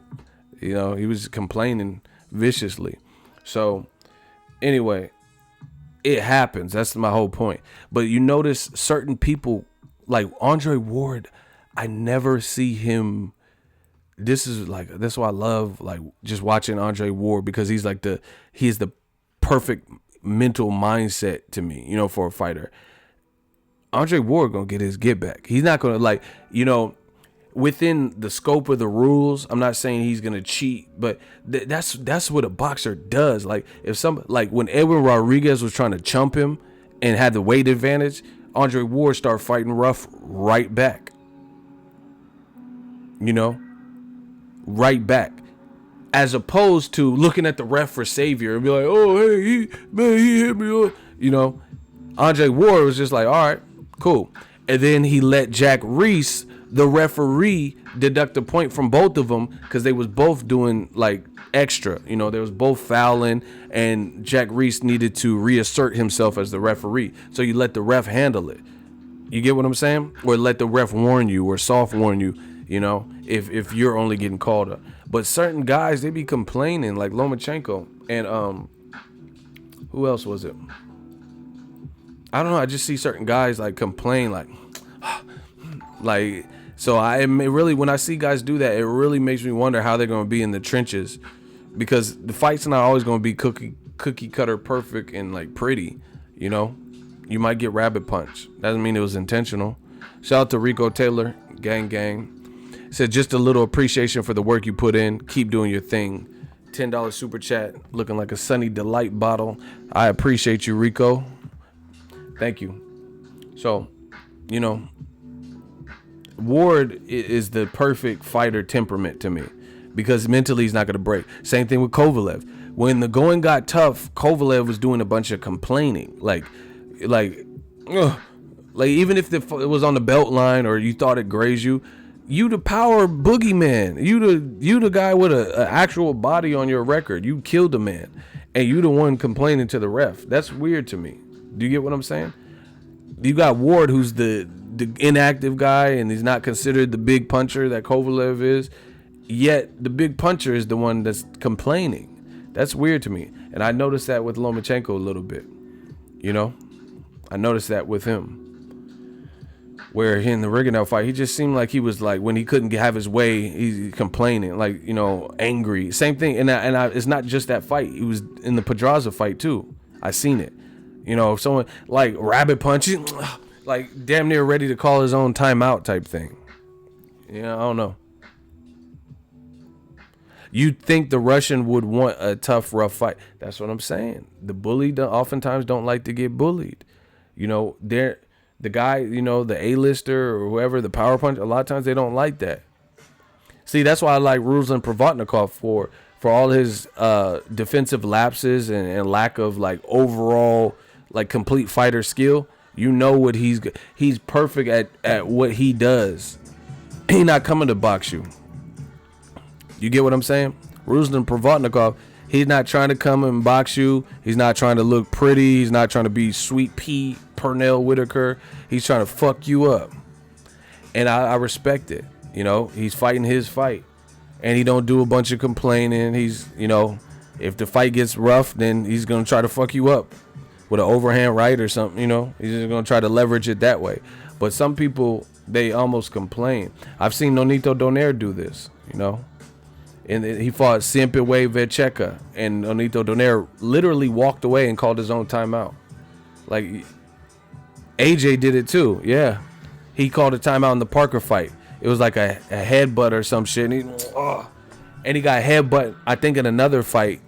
You know, he was complaining viciously. So anyway, it happens. That's my whole point. But you notice certain people like Andre Ward, I never see him. That's why I love like just watching Andre Ward, because he's the perfect mental mindset to me, you know, for a fighter. Andre Ward gonna get his get back. He's not gonna, like, you know, within the scope of the rules. I'm not saying he's gonna cheat, but that's what a boxer does. Like when Edwin Rodriguez was trying to chump him and had the weight advantage, Andre Ward started fighting rough right back. You know, right back, as opposed to looking at the ref for savior and be like, oh hey, he hit me. You know, Andre Ward was just like, all right, cool. And then he let Jack Reese, the referee, deduct a point from both of them because they was both doing like extra. You know, they was both fouling, and Jack Reese needed to reassert himself as the referee. So you let the ref handle it. You get what I'm saying? Or let the ref warn you or soft warn you, you know, if you're only getting called up. But certain guys, they be complaining, like Lomachenko and who else was it? I don't know. I just see certain guys like complain, like so. Really, when I see guys do that, it really makes me wonder how they're going to be in the trenches, because the fight's not always going to be cookie cutter perfect and like pretty, you know. You might get rabbit punch. Doesn't mean it was intentional. Shout out to Rico Taylor, gang. Said just a little appreciation for the work you put in. Keep doing your thing. $10 super chat, looking like a Sunny Delight bottle. I appreciate you, Rico. Thank you. So, you know, Ward is the perfect fighter temperament to me, because mentally he's not going to break. Same thing with Kovalev. When the going got tough, Kovalev was doing a bunch of complaining, like even if it was on the belt line or you thought it grazed you. You the power boogeyman. You the guy with a actual body on your record. You killed a man, and you the one complaining to the ref. That's weird to me. Do you get what I'm saying? You got Ward, who's the inactive guy, and he's not considered the big puncher that Kovalev is. Yet the big puncher is the one that's complaining. That's weird to me, and I noticed that with Lomachenko a little bit. You know, I noticed that with him. Where in the Rigondeaux fight, he just seemed like he was like, when he couldn't have his way, he's complaining, like, you know, angry. Same thing, and it's not just that fight. He was in the Pedraza fight too. I seen it. You know, someone like rabbit punching, like damn near ready to call his own timeout type thing. You know, I don't know. You'd think the Russian would want a tough, rough fight. That's what I'm saying. The bully oftentimes don't like to get bullied. You know, the guy, you know, the A-lister or whoever, the power punch, a lot of times they don't like that. See, that's why I like Ruslan Provodnikov for all his defensive lapses and lack of like overall like complete fighter skill. You know what he's perfect at what he does. He's not coming to box you. You get what I'm saying? Ruslan Provodnikov, he's not trying to come and box you. He's not trying to look pretty. He's not trying to be Sweet Pea, Pernell Whitaker. He's trying to fuck you up. And I respect it. You know, he's fighting his fight. And he don't do a bunch of complaining. He's, you know, if the fight gets rough, then he's going to try to fuck you up with an overhand right or something, you know. He's just going to try to leverage it that way. But some people, they almost complain. I've seen Nonito Donaire do this, you know. And he fought Siempre Vecheka, and Nonito Donaire literally walked away and called his own timeout. Like, AJ did it too, yeah. He called a timeout in the Parker fight. It was like a headbutt or some shit. And he got headbutt, I think, in another fight,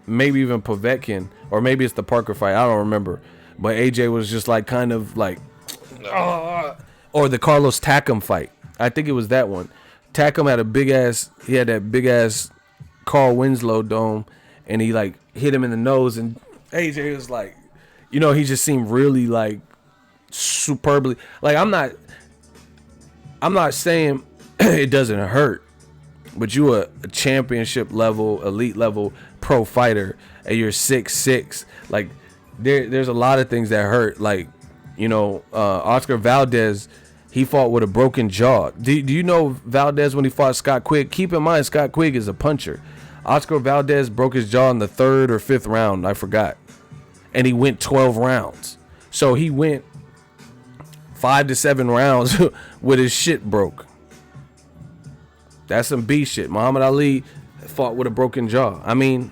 maybe even Povetkin, or maybe it's the Parker fight. I don't remember. But AJ was just like kind of like, or the Carlos Takam fight. I think it was that one. Takam had he had that big ass Carl Winslow dome, and he like hit him in the nose, and AJ was like, you know, he just seemed really like superbly, like, I'm not saying it doesn't hurt, but you a championship level, elite level pro fighter, and you're 6'6", like there's a lot of things that hurt, like, you know, Oscar Valdez, he fought with a broken jaw. Do you know Valdez when he fought Scott Quigg? Keep in mind, Scott Quigg is a puncher. Oscar Valdez broke his jaw in the 3rd or 5th round, I forgot. And he went 12 rounds. So he went 5 to 7 rounds with his shit broke. That's some B shit. Muhammad Ali fought with a broken jaw. I mean,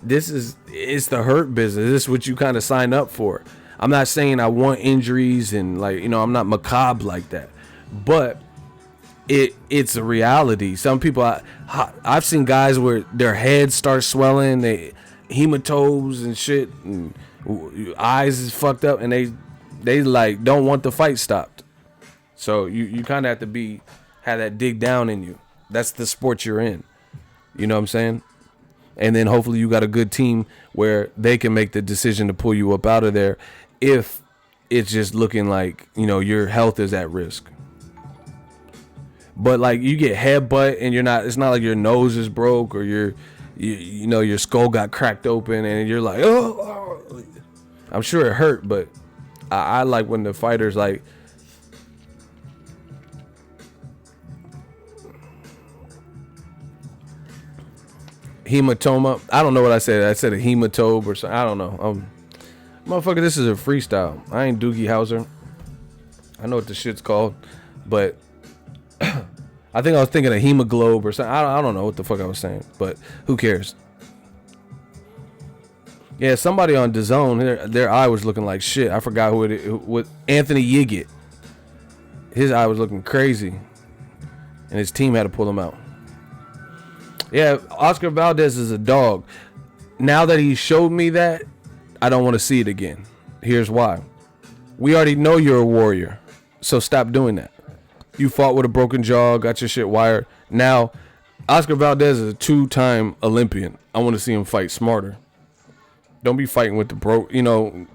it's the hurt business. This is what you kind of sign up for. I'm not saying I want injuries and, like, you know, I'm not macabre like that, but it's a reality. Some people, I've seen guys where their heads start swelling, they hematomes and shit, and eyes is fucked up, and they like don't want the fight stopped. So you kind of have to have that dig down in you. That's the sport you're in. You know what I'm saying? And then hopefully you got a good team where they can make the decision to pull you up out of there if it's just looking like, you know, your health is at risk. But like, you get headbutt and it's not like your nose is broke or you know, your skull got cracked open and you're like, oh. I'm sure it hurt, but I like when the fighters like Hematoma. I don't know what I said. I said a hematobe or something. I don't know. Motherfucker, this is a freestyle. I ain't Doogie Howser. I know what the shit's called, but I think I was thinking of hemoglobe or something. I don't know what the fuck I was saying, but who cares? Yeah, somebody on DAZN, their eye was looking like shit. I forgot what Anthony Yiggett. His eye was looking crazy, and his team had to pull him out. Yeah, Oscar Valdez is a dog. Now that he showed me that, I don't want to see it again. Here's why. We already know you're a warrior, so stop doing that. You fought with a broken jaw, got your shit wired. Now, Oscar Valdez is a 2-time Olympian. I want to see him fight smarter. Don't be fighting with the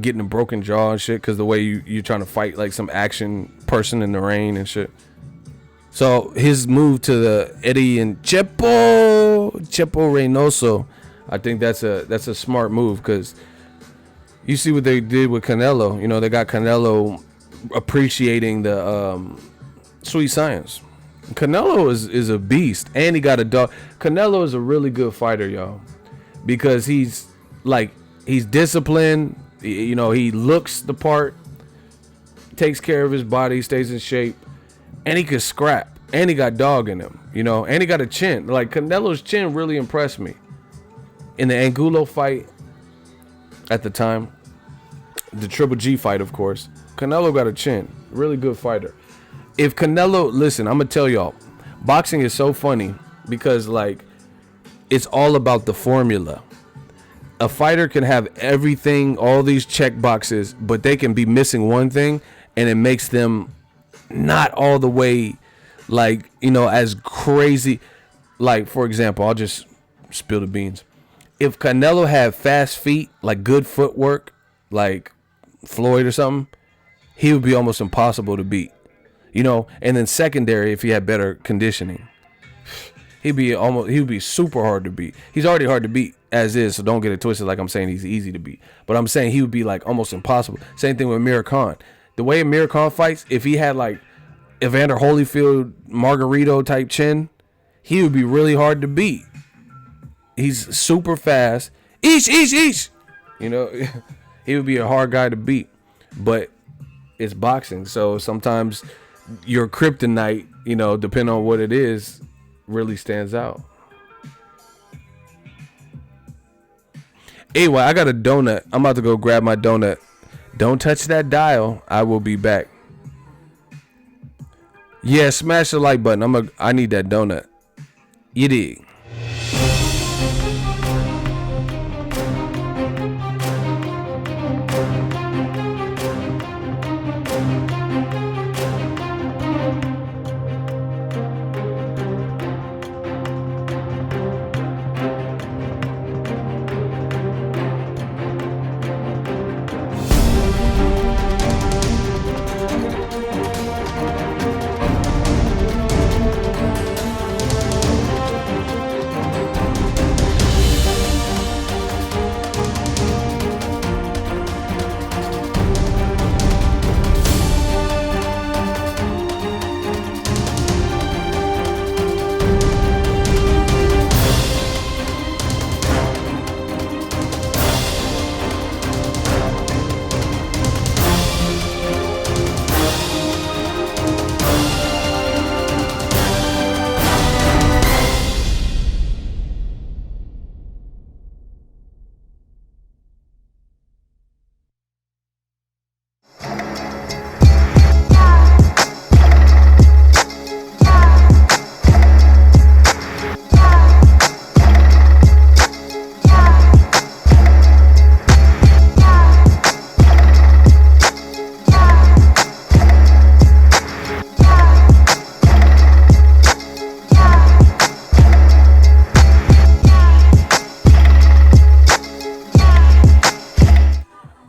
getting a broken jaw and shit because the way you're trying to fight like some action person in the rain and shit. So his move to the Eddie and Chepo Reynoso, I think that's a smart move because you see what they did with Canelo. You know, they got Canelo appreciating the sweet science. Canelo is a beast, and he got a dog. Canelo is a really good fighter, y'all, because he's disciplined. You know, he looks the part, takes care of his body, stays in shape, and he can scrap. And he got dog in him, you know, and he got a chin. Like, Canelo's chin really impressed me. In the Angulo fight at the time, the Triple G fight, of course, Canelo got a chin. Really good fighter. If Canelo, listen, I'm going to tell y'all, boxing is so funny because, like, it's all about the formula. A fighter can have everything, all these check boxes, but they can be missing one thing, and it makes them not all the way, like, you know, as crazy. Like, for example, I'll just spill the beans. If Canelo had fast feet, like good footwork, like Floyd or something, he would be almost impossible to beat. You know, and then secondary, if he had better conditioning, he would be super hard to beat. He's already hard to beat as is, so don't get it twisted like I'm saying he's easy to beat. But I'm saying he would be like almost impossible. Same thing with Amir Khan. The way Amir Khan fights, if he had like Evander Holyfield, Margarito type chin, he would be really hard to beat. He's super fast. Eesh. You know, he would be a hard guy to beat. But it's boxing, so sometimes your kryptonite, you know, depending on what it is, really stands out. Anyway, I got a donut. I'm about to go grab my donut. Don't touch that dial. I will be back. Yeah, smash the like button. I need that donut. You dig?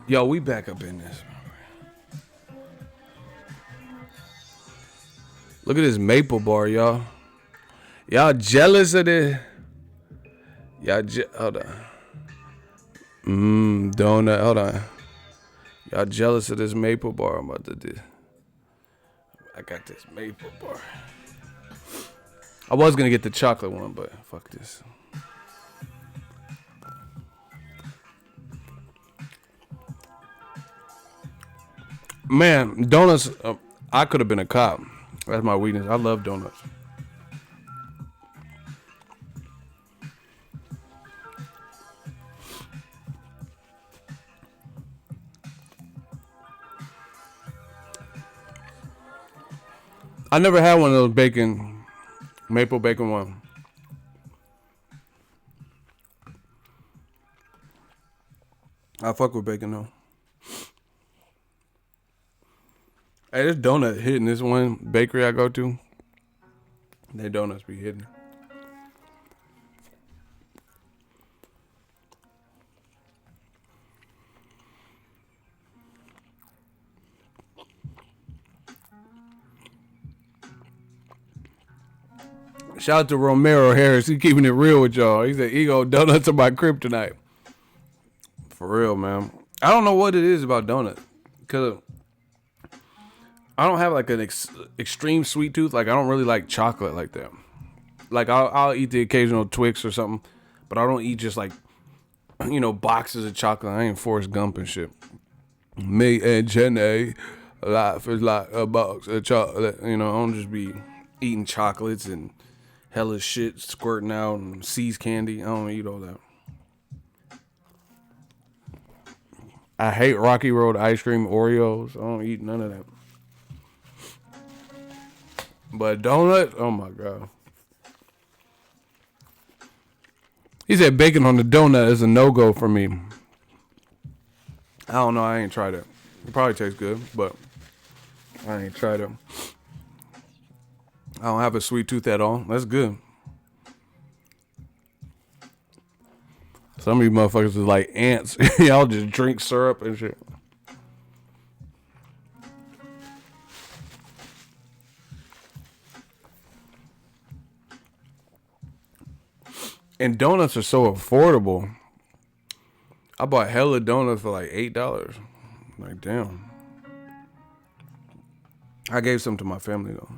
Yo, we back up in this. Look at this maple bar, y'all. Y'all jealous of this? Hold on. Donut. Hold on. Y'all jealous of this maple bar I'm about to do? I got this maple bar. I was gonna get the chocolate one, but fuck this. Man, donuts. I could have been a cop. That's my weakness. I love donuts. I never had one of those maple bacon one. I fuck with bacon though. Hey, this donut hitting. This one bakery I go to, they donuts be hitting. Shout out to Romero Harris. He keeping it real with y'all. He said, "Ego donuts are my kryptonite." For real, man. I don't know what it is about donuts, cause I don't have like an extreme sweet tooth. Like I don't really like chocolate like that. Like I'll eat the occasional Twix or something, but I don't eat just like, boxes of chocolate. I ain't Forrest Gump and shit. Me and Jenny, life is like a box of chocolate. I don't just be eating chocolates and hella shit squirting out and C's candy. I don't eat all that. I hate Rocky Road ice cream, Oreos. I don't eat none of that. But donut, oh my God. He said bacon on the donut is a no-go for me. I don't know. I ain't tried it. It probably tastes good, but I ain't tried it. I don't have a sweet tooth at all. That's good. Some of you motherfuckers is like ants. Y'all just drink syrup and shit. And donuts are so affordable. I bought hella donuts for like $8. Like, damn. I gave some to my family though.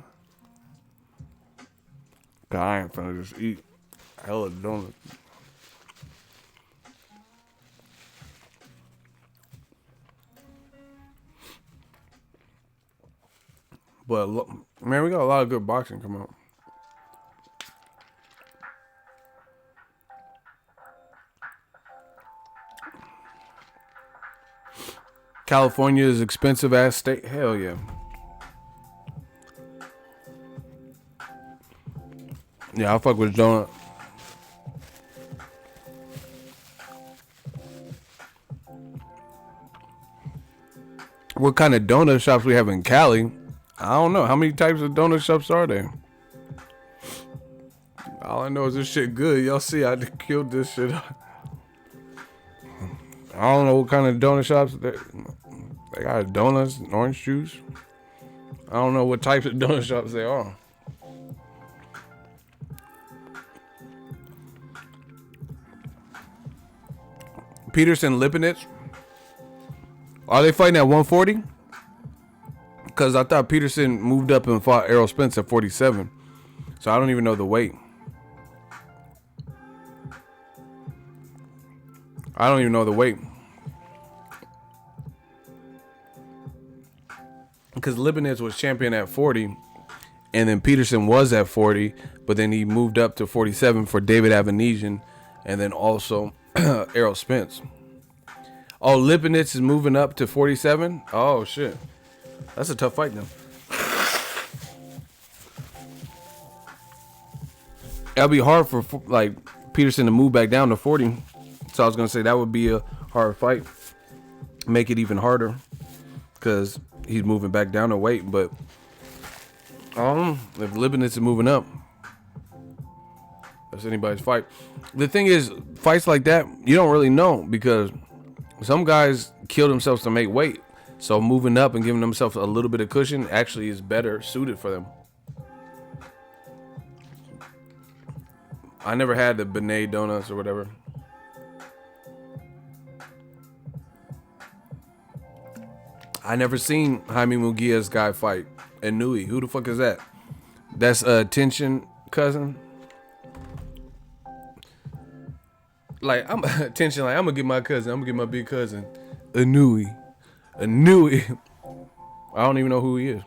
Cause I ain't finna just eat hella donuts. But man, we got a lot of good boxing coming up. California is expensive ass state. Hell yeah. Yeah, I fuck with donut. What kind of donut shops we have in Cali? I don't know. How many types of donut shops are there? All I know is this shit good. Y'all see I killed this shit. I don't know what kind of donut shops they got donuts and orange juice. I don't know what types of donut shops they are. Peterson Lipinets. Are they fighting at 140? Because I thought Peterson moved up and fought Errol Spence at 47. So I don't even know the weight. I don't even know the weight. Because Lipinets was champion at 40. And then Peterson was at 40. But then he moved up to 47 for David Avanesian. And then also Errol Spence. Oh, Lipinets is moving up to 47? Oh, shit. That's a tough fight now. That'll be hard for like Peterson to move back down to 40. So I was gonna say that would be a hard fight. Make it even harder because he's moving back down to weight. But if Lipinets is moving up, that's anybody's fight. The thing is, fights like that you don't really know because some guys kill themselves to make weight. So moving up and giving themselves a little bit of cushion actually is better suited for them. I never had the Benet donuts or whatever. I never seen Jaime Munguia's guy fight. And Nui, who the fuck is that? That's Tension cousin. Like I'm Tension. Like I'm gonna get my cousin. I'm gonna get my big cousin. A Nui. I don't even know who he is.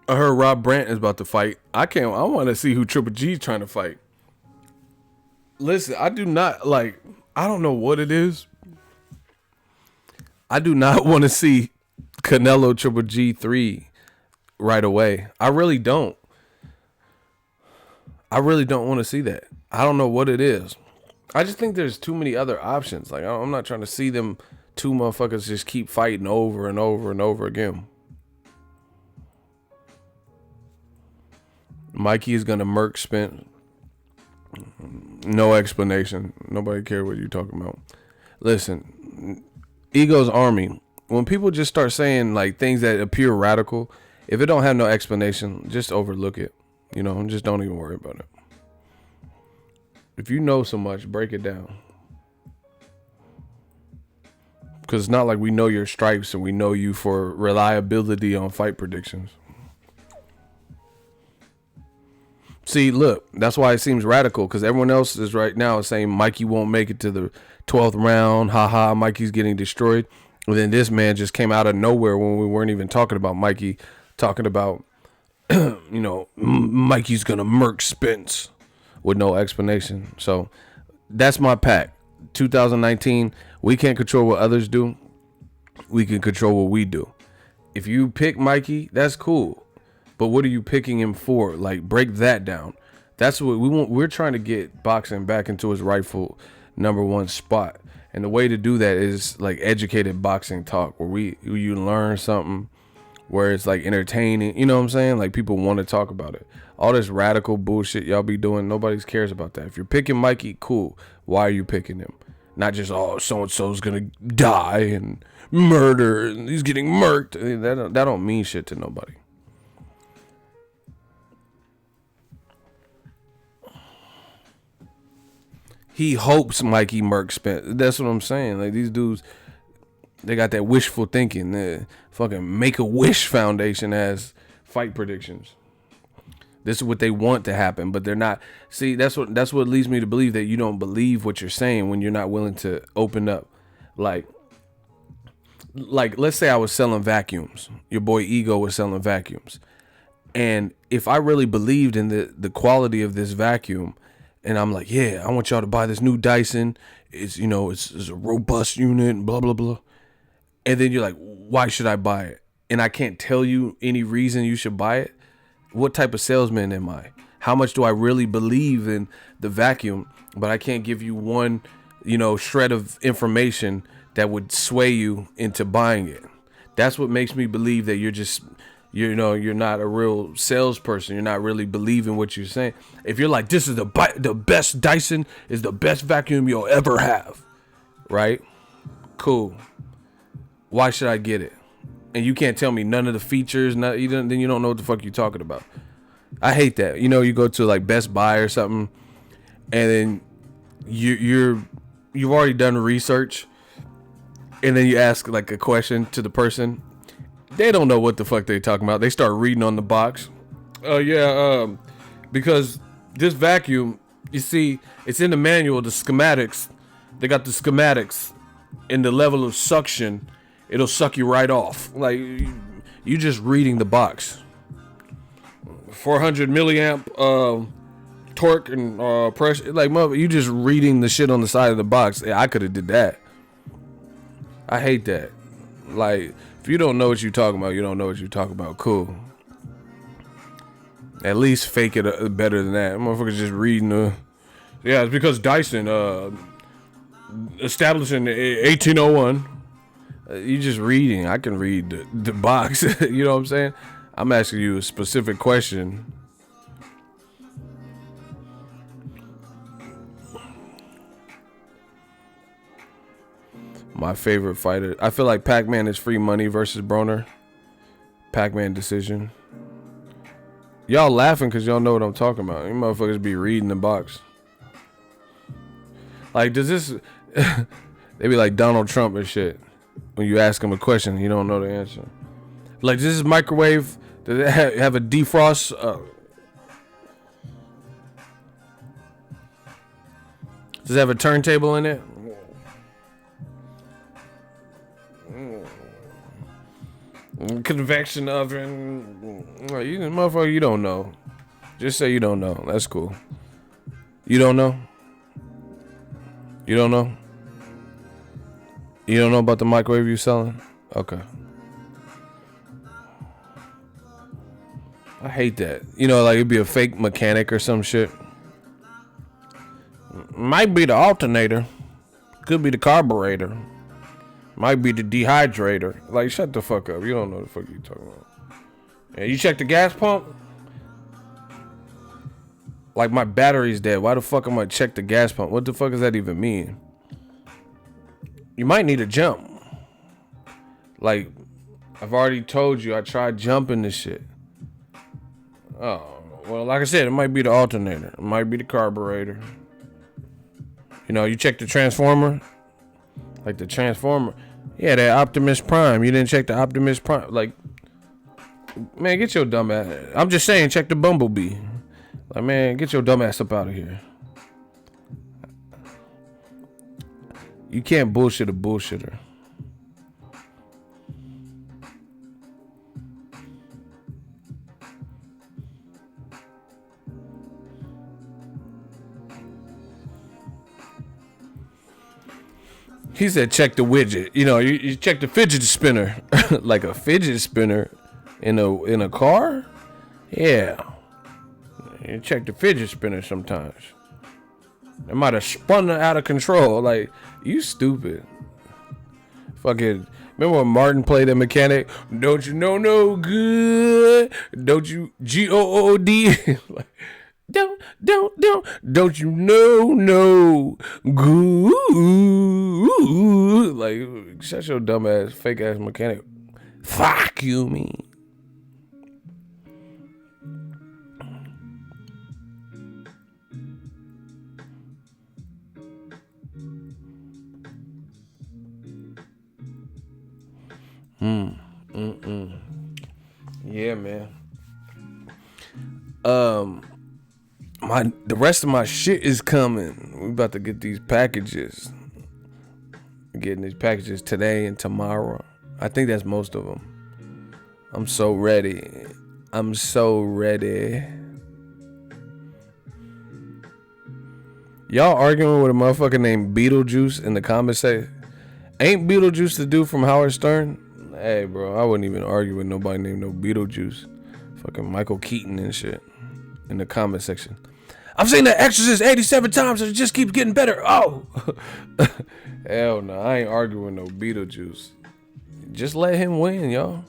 I heard Rob Brandt is about to fight. I want to see who Triple G is trying to fight. Listen, I don't know what it is. I do not want to see Canelo Triple G 3 right away. I really don't. I really don't want to see that. I don't know what it is. I just think there's too many other options. Like, I'm not trying to see them two motherfuckers just keep fighting over and over and over again. Mikey is going to murk Spence. No explanation. Nobody cares what you're talking about. Listen, ego's army. When people just start saying like things that appear radical, if it don't have no explanation, just overlook it. You know, just don't even worry about it. If you know so much, break it down. Because it's not like we know your stripes and we know you for reliability on fight predictions. See, look, that's why it seems radical, because everyone else is right now saying Mikey won't make it to the 12th round. Haha, Mikey's getting destroyed. And then this man just came out of nowhere when we weren't even talking about Mikey, talking about, Mikey's going to murk Spence with no explanation. So that's my pack. 2019, we can't control what others do. We can control what we do. If you pick Mikey, that's cool. But what are you picking him for? Like, break that down. That's what we want. We're trying to get boxing back into its rightful number one spot. And the way to do that is like educated boxing talk, where you learn something, where it's like entertaining. You know what I'm saying? Like, people want to talk about it. All this radical bullshit y'all be doing, nobody cares about that. If you're picking Mikey, cool. Why are you picking him? Not just, so-and-so's going to die and murder and he's getting murked. That don't mean shit to nobody. He hopes Mikey murks Spence. That's what I'm saying. Like, these dudes, they got that wishful thinking. The fucking Make-A-Wish Foundation has fight predictions. This is what they want to happen, but they're not. See, that's what leads me to believe that you don't believe what you're saying when you're not willing to open up. Like let's say I was selling vacuums. Your boy Ego was selling vacuums. And if I really believed in the quality of this vacuum, and I'm like, yeah, I want y'all to buy this new Dyson. It's a robust unit and blah, blah, blah. And then you're like, why should I buy it? And I can't tell you any reason you should buy it. What type of salesman am I? How much do I really believe in the vacuum? But I can't give you one, shred of information that would sway you into buying it. That's what makes me believe that you're not a real salesperson. You're not really believing what you're saying. If you're like, this is the best Dyson, is the best vacuum you'll ever have, right? Cool. Why should I get it? And you can't tell me none of the features. Then you don't know what the fuck you're talking about. I hate that. You go to like Best Buy or something, and then you've already done research, and then you ask like a question to the person. They don't know what the fuck they talking about. They start reading on the box. Because this vacuum, you see, it's in the manual, the schematics. They got the schematics and the level of suction. It'll suck you right off. Like, you just reading the box. 400 milliamp torque and pressure. Like, mother, you just reading the shit on the side of the box. Yeah, I could have did that. I hate that. Like, if you don't know what you're talking about, you don't know what you're talking about. Cool. At least fake it better than that. Motherfuckers just reading the... Yeah, it's because Dyson established in 1801. You just reading. I can read the box. You know what I'm saying? I'm asking you a specific question. My favorite fighter. I feel like Pac-Man is free money versus Broner. Pac-Man decision. Y'all laughing because y'all know what I'm talking about. You motherfuckers be reading the box. Like, does this... They be like Donald Trump and shit. When you ask them a question, you don't know the answer. Like, does this microwave... Does it have a defrost? Does it have a turntable in it? convection oven. You motherfucker, you don't know. Just say you don't know. That's cool. You don't know? You don't know? You don't know about the microwave you selling? Okay. I hate that. You know, like it'd be a fake mechanic or some shit. Might be the alternator. Could be the carburetor. Might be the dehydrator. Like, shut the fuck up. You don't know what the fuck you talking about. Yeah, you check the gas pump? Like, my battery's dead. Why the fuck am I check the gas pump? What the fuck does that even mean? You might need a jump. Like, I've already told you I tried jumping this shit. Oh, well, like I said, it might be the alternator. It might be the carburetor. You know, you check the transformer. Like the transformer. Yeah, that Optimus Prime. You didn't check the Optimus Prime. Like, man, get your dumb ass. I'm just saying, check the Bumblebee. Like, man, get your dumb ass up out of here. You can't bullshit a bullshitter. He said, check the widget. You know, you check the fidget spinner. Like a fidget spinner in a car? Yeah. You check the fidget spinner sometimes. It might have spun out of control. Like, you stupid. Fucking, remember when Martin played that mechanic? Don't you know no good? Don't you G-O-O-D? Like, don't you know no good? Like, shut your dumb ass, fake ass mechanic. Fuck you, me. Yeah, man. The rest of my shit is coming. We about to get these packages. We're getting these packages today and tomorrow. I think that's most of them. I'm so ready. I'm so ready. Y'all arguing with a motherfucker named Beetlejuice in the comments section? Ain't Beetlejuice the dude from Howard Stern? Hey, bro, I wouldn't even argue with nobody named no Beetlejuice. Fucking Michael Keaton and shit in the comment section. I've seen The Exorcist 87 times and it just keeps getting better. Oh! Hell no, I ain't arguing no Beetlejuice. Just let him win, y'all.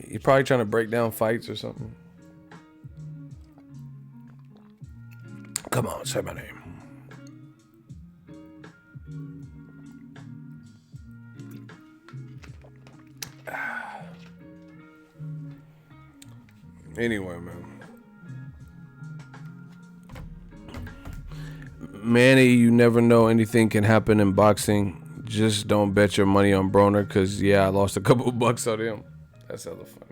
He's probably trying to break down fights or something. Come on, say my name. Anyway, man. Manny, you never know, anything can happen in boxing. Just don't bet your money on Broner, because, yeah, I lost a couple of bucks on him. That's hella funny.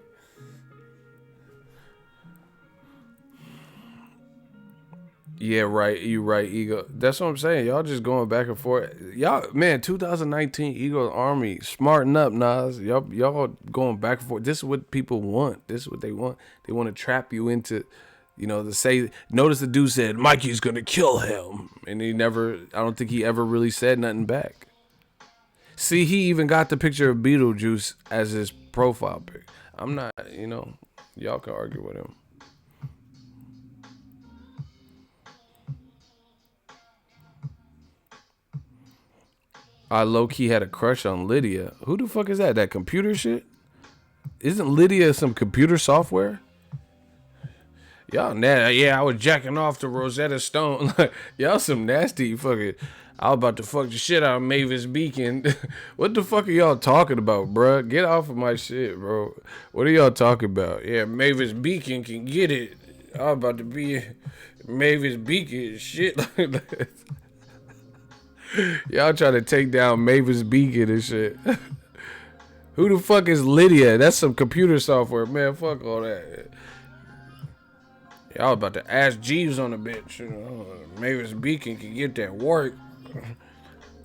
Yeah, right. You right, Ego. That's what I'm saying. Y'all just going back and forth. Y'all, man, 2019 Eagles Army. Smarten up, Nas. Y'all going back and forth. This is what people want. This is what they want. They want to trap you into, you know, to say, notice the dude said, Mikey's going to kill him. And he never, I don't think he ever really said nothing back. See, he even got the picture of Beetlejuice as his profile pic. I'm not, you know, y'all can argue with him. I low-key had a crush on Lydia. Who the fuck is that? That computer shit? Isn't Lydia some computer software? Y'all, yeah, I was jacking off to Rosetta Stone. Y'all some nasty fucking... I was about to fuck the shit out of Mavis Beacon. What the fuck are y'all talking about, bruh? Get off of my shit, bro. What are y'all talking about? Yeah, Mavis Beacon can get it. I was about to be Mavis Beacon shit like that. Y'all trying to take down Mavis Beacon and shit. Who the fuck is Lydia? That's some computer software, man. Fuck all that. Y'all about to ask Jeeves on the bitch. You know, Mavis Beacon can get that work.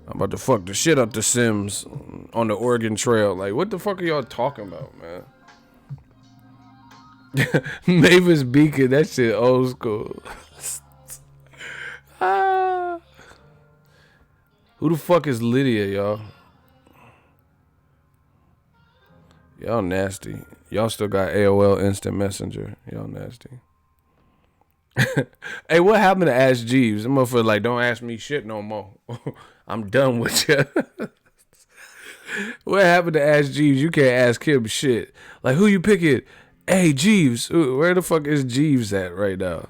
I'm about to fuck the shit out the Sims on the Oregon Trail. Like, what the fuck are y'all talking about, man? Mavis Beacon, that shit old school. Who the fuck is Lydia, y'all? Y'all nasty. Y'all still got AOL Instant Messenger. Y'all nasty. Hey, what happened to Ask Jeeves? That motherfucker like, don't ask me shit no more. I'm done with you. What happened to Ask Jeeves? You can't ask him shit. Like, who you picking? Hey, Jeeves. Where the fuck is Jeeves at right now?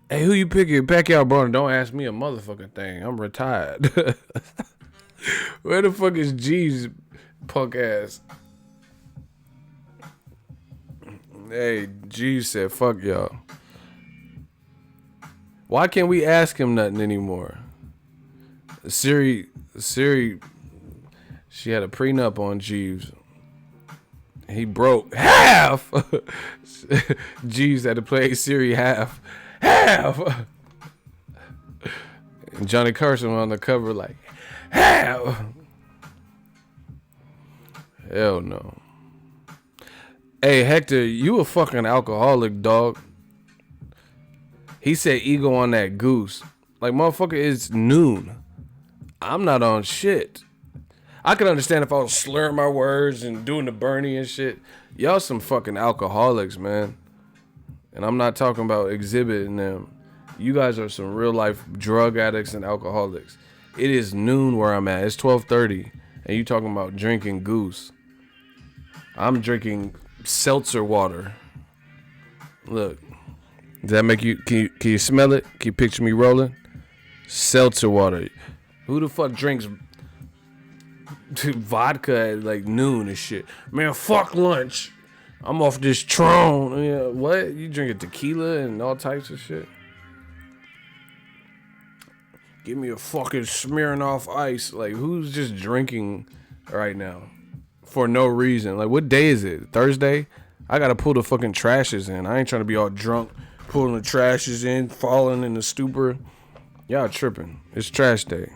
Hey, who you picking? Pacquiao, bro. Don't ask me a motherfucking thing. I'm retired. Where the fuck is Jeeves, punk ass? Hey, Jeeves said, fuck y'all. Why can't we ask him nothing anymore? Siri, she had a prenup on Jeeves. He broke half. Jeeves had to play Siri half. And Johnny Carson on the cover like, half. Hell no. Hey, Hector, you a fucking alcoholic, dog. He said ego on that goose. Like, motherfucker, it's noon. I'm not on shit. I could understand if I was slurring my words and doing the Bernie and shit. Y'all some fucking alcoholics, man. And I'm not talking about exhibiting them. You guys are some real life drug addicts and alcoholics. It is noon where I'm at. It's 12:30. And you talking about drinking goose. I'm drinking seltzer water. Look. Does that make you can you smell it? Can you picture me rolling? Seltzer water. Who the fuck drinks vodka at like noon and shit? Man, fuck lunch. I'm off this Tron. Yeah, what? You drinking tequila and all types of shit? Give me a fucking Smirnoff Ice. Like, who's just drinking right now for no reason? Like, what day is it? Thursday? I gotta pull the fucking trashes in. I ain't trying to be all drunk, pulling the trashes in, falling in the stupor. Y'all tripping. It's trash day.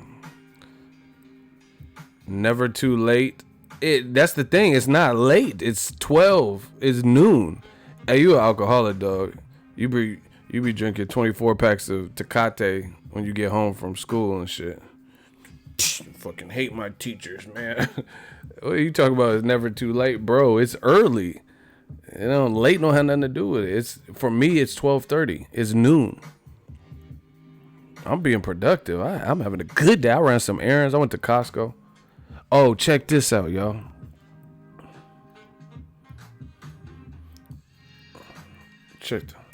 Never too late. That's the thing. It's not late. It's 12. It's noon. Hey, you an alcoholic, dog. You be drinking 24 packs of Tecate when you get home from school and shit. Fucking hate my teachers, man. What are you talking about? It's never too late, bro. It's early. You know, late don't have nothing to do with it. It's for me. It's 12:30. It's noon. I'm being productive. I'm having a good day. I ran some errands. I went to Costco. Oh, check this out, y'all.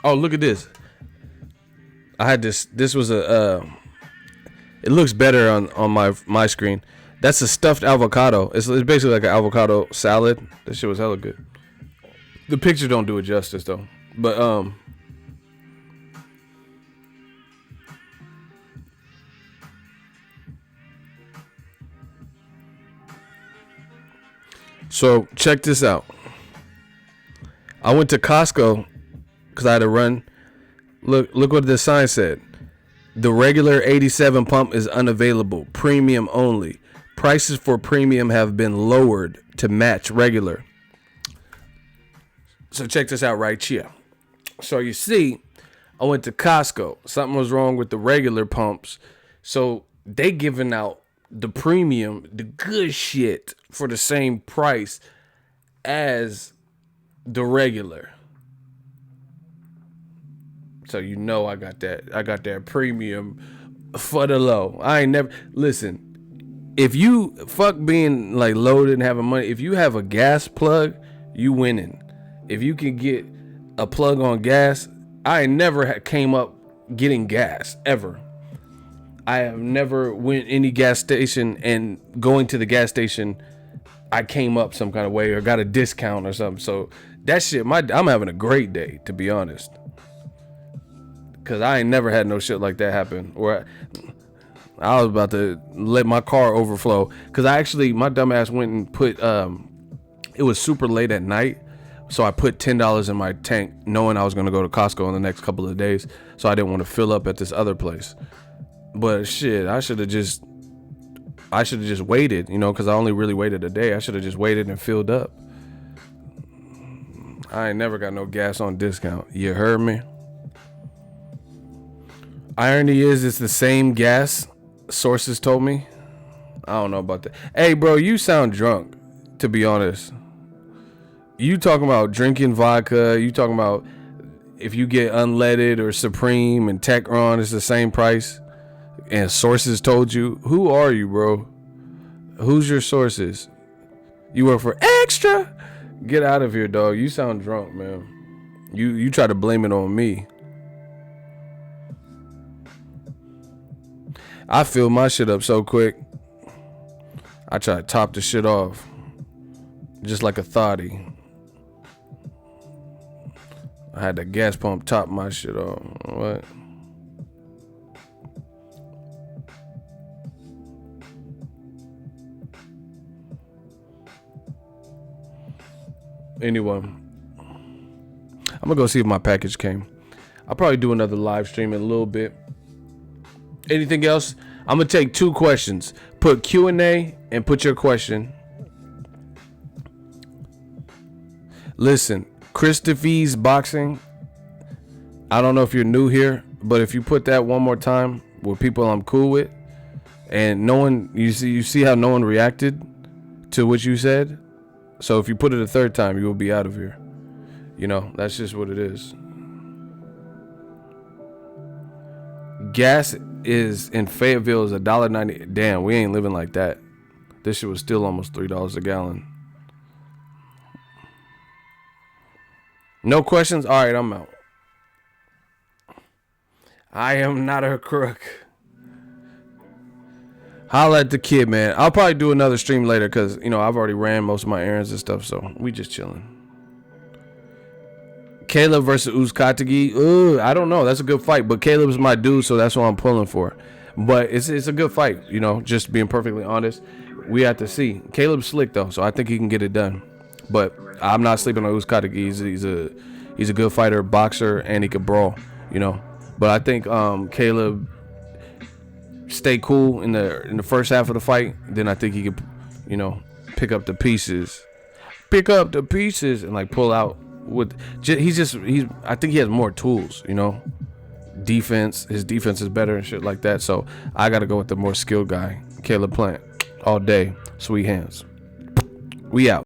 Oh, look at this. I had this. This was a. It looks better on my screen. That's a stuffed avocado. It's basically like an avocado salad. That shit was hella good. The picture don't do it justice though. But so check this out. I went to Costco because I had to run. Look what the sign said. The regular 87 pump is unavailable. Premium only. Prices for premium have been lowered to match regular. So check this out right here. So you see, I went to Costco. Something was wrong with the regular pumps. So they giving out the premium, the good shit for the same price as the regular. So you know I got that premium for the low. I ain't never listen. If you fuck being like loaded and having money, if you have a gas plug, you winning. If you can get a plug on gas, I ain't never came up getting gas ever. I have never went any gas station and going to the gas station, I came up some kind of way or got a discount or something. So that shit, I'm having a great day, to be honest. Cause I ain't never had no shit like that happen. Or I was about to let my car overflow. Cause my dumb ass went and put, it was super late at night. So I put $10 in my tank knowing I was going to go to Costco in the next couple of days. So I didn't want to fill up at this other place. But shit, I should have just I should have just waited, you know, because I only really waited a day. I should have just waited and filled up. I ain't never got no gas on discount. You heard me? Irony is, it's the same gas, sources told me. I don't know about that. Hey, bro, you sound drunk, to be honest. You talking about drinking vodka. You talking about if you get unleaded or Supreme and Techron, it's the same price. And sources told you. Who are you, bro? Who's your sources? You work for Extra? Get out of here, dog. You sound drunk, man. You try to blame it on me. I fill my shit up so quick. I try to top the shit off. Just like a thotty. I had the gas pump top my shit off. What? Anyway, I'm gonna go see if my package came. I'll probably do another live stream in a little bit. Anything else? I'm gonna take 2 questions. Put Q&A and put your question. Listen, Chris DeVee's boxing. I don't know if you're new here, but if you put that one more time with people I'm cool with, and no one, you see how no one reacted to what you said. So if you put it a 3rd time, you will be out of here. You know, that's just what it is. Gas is in Fayetteville is $1.90. Damn, we ain't living like that. This shit was still almost $3 a gallon. No questions? All right, I'm out. I am not a crook. Holla at the kid, man. I'll probably do another stream later because, you know, I've already ran most of my errands and stuff, so we just chilling. Caleb versus Uzcategui. I don't know. That's a good fight, but Caleb's my dude, so that's what I'm pulling for. But it's a good fight, you know, just being perfectly honest. We have to see. Caleb's slick, though, so I think he can get it done. But I'm not sleeping on Uzcategui. He's a good fighter, boxer, and he can brawl, you know. But I think Caleb stay cool in the first half of the fight, then I think he could, you know, pick up the pieces and like pull out with. I think he has more tools, you know. His defense is better and shit like that. So I got to go with the more skilled guy, Caleb Plant, all day. Sweet hands. We out.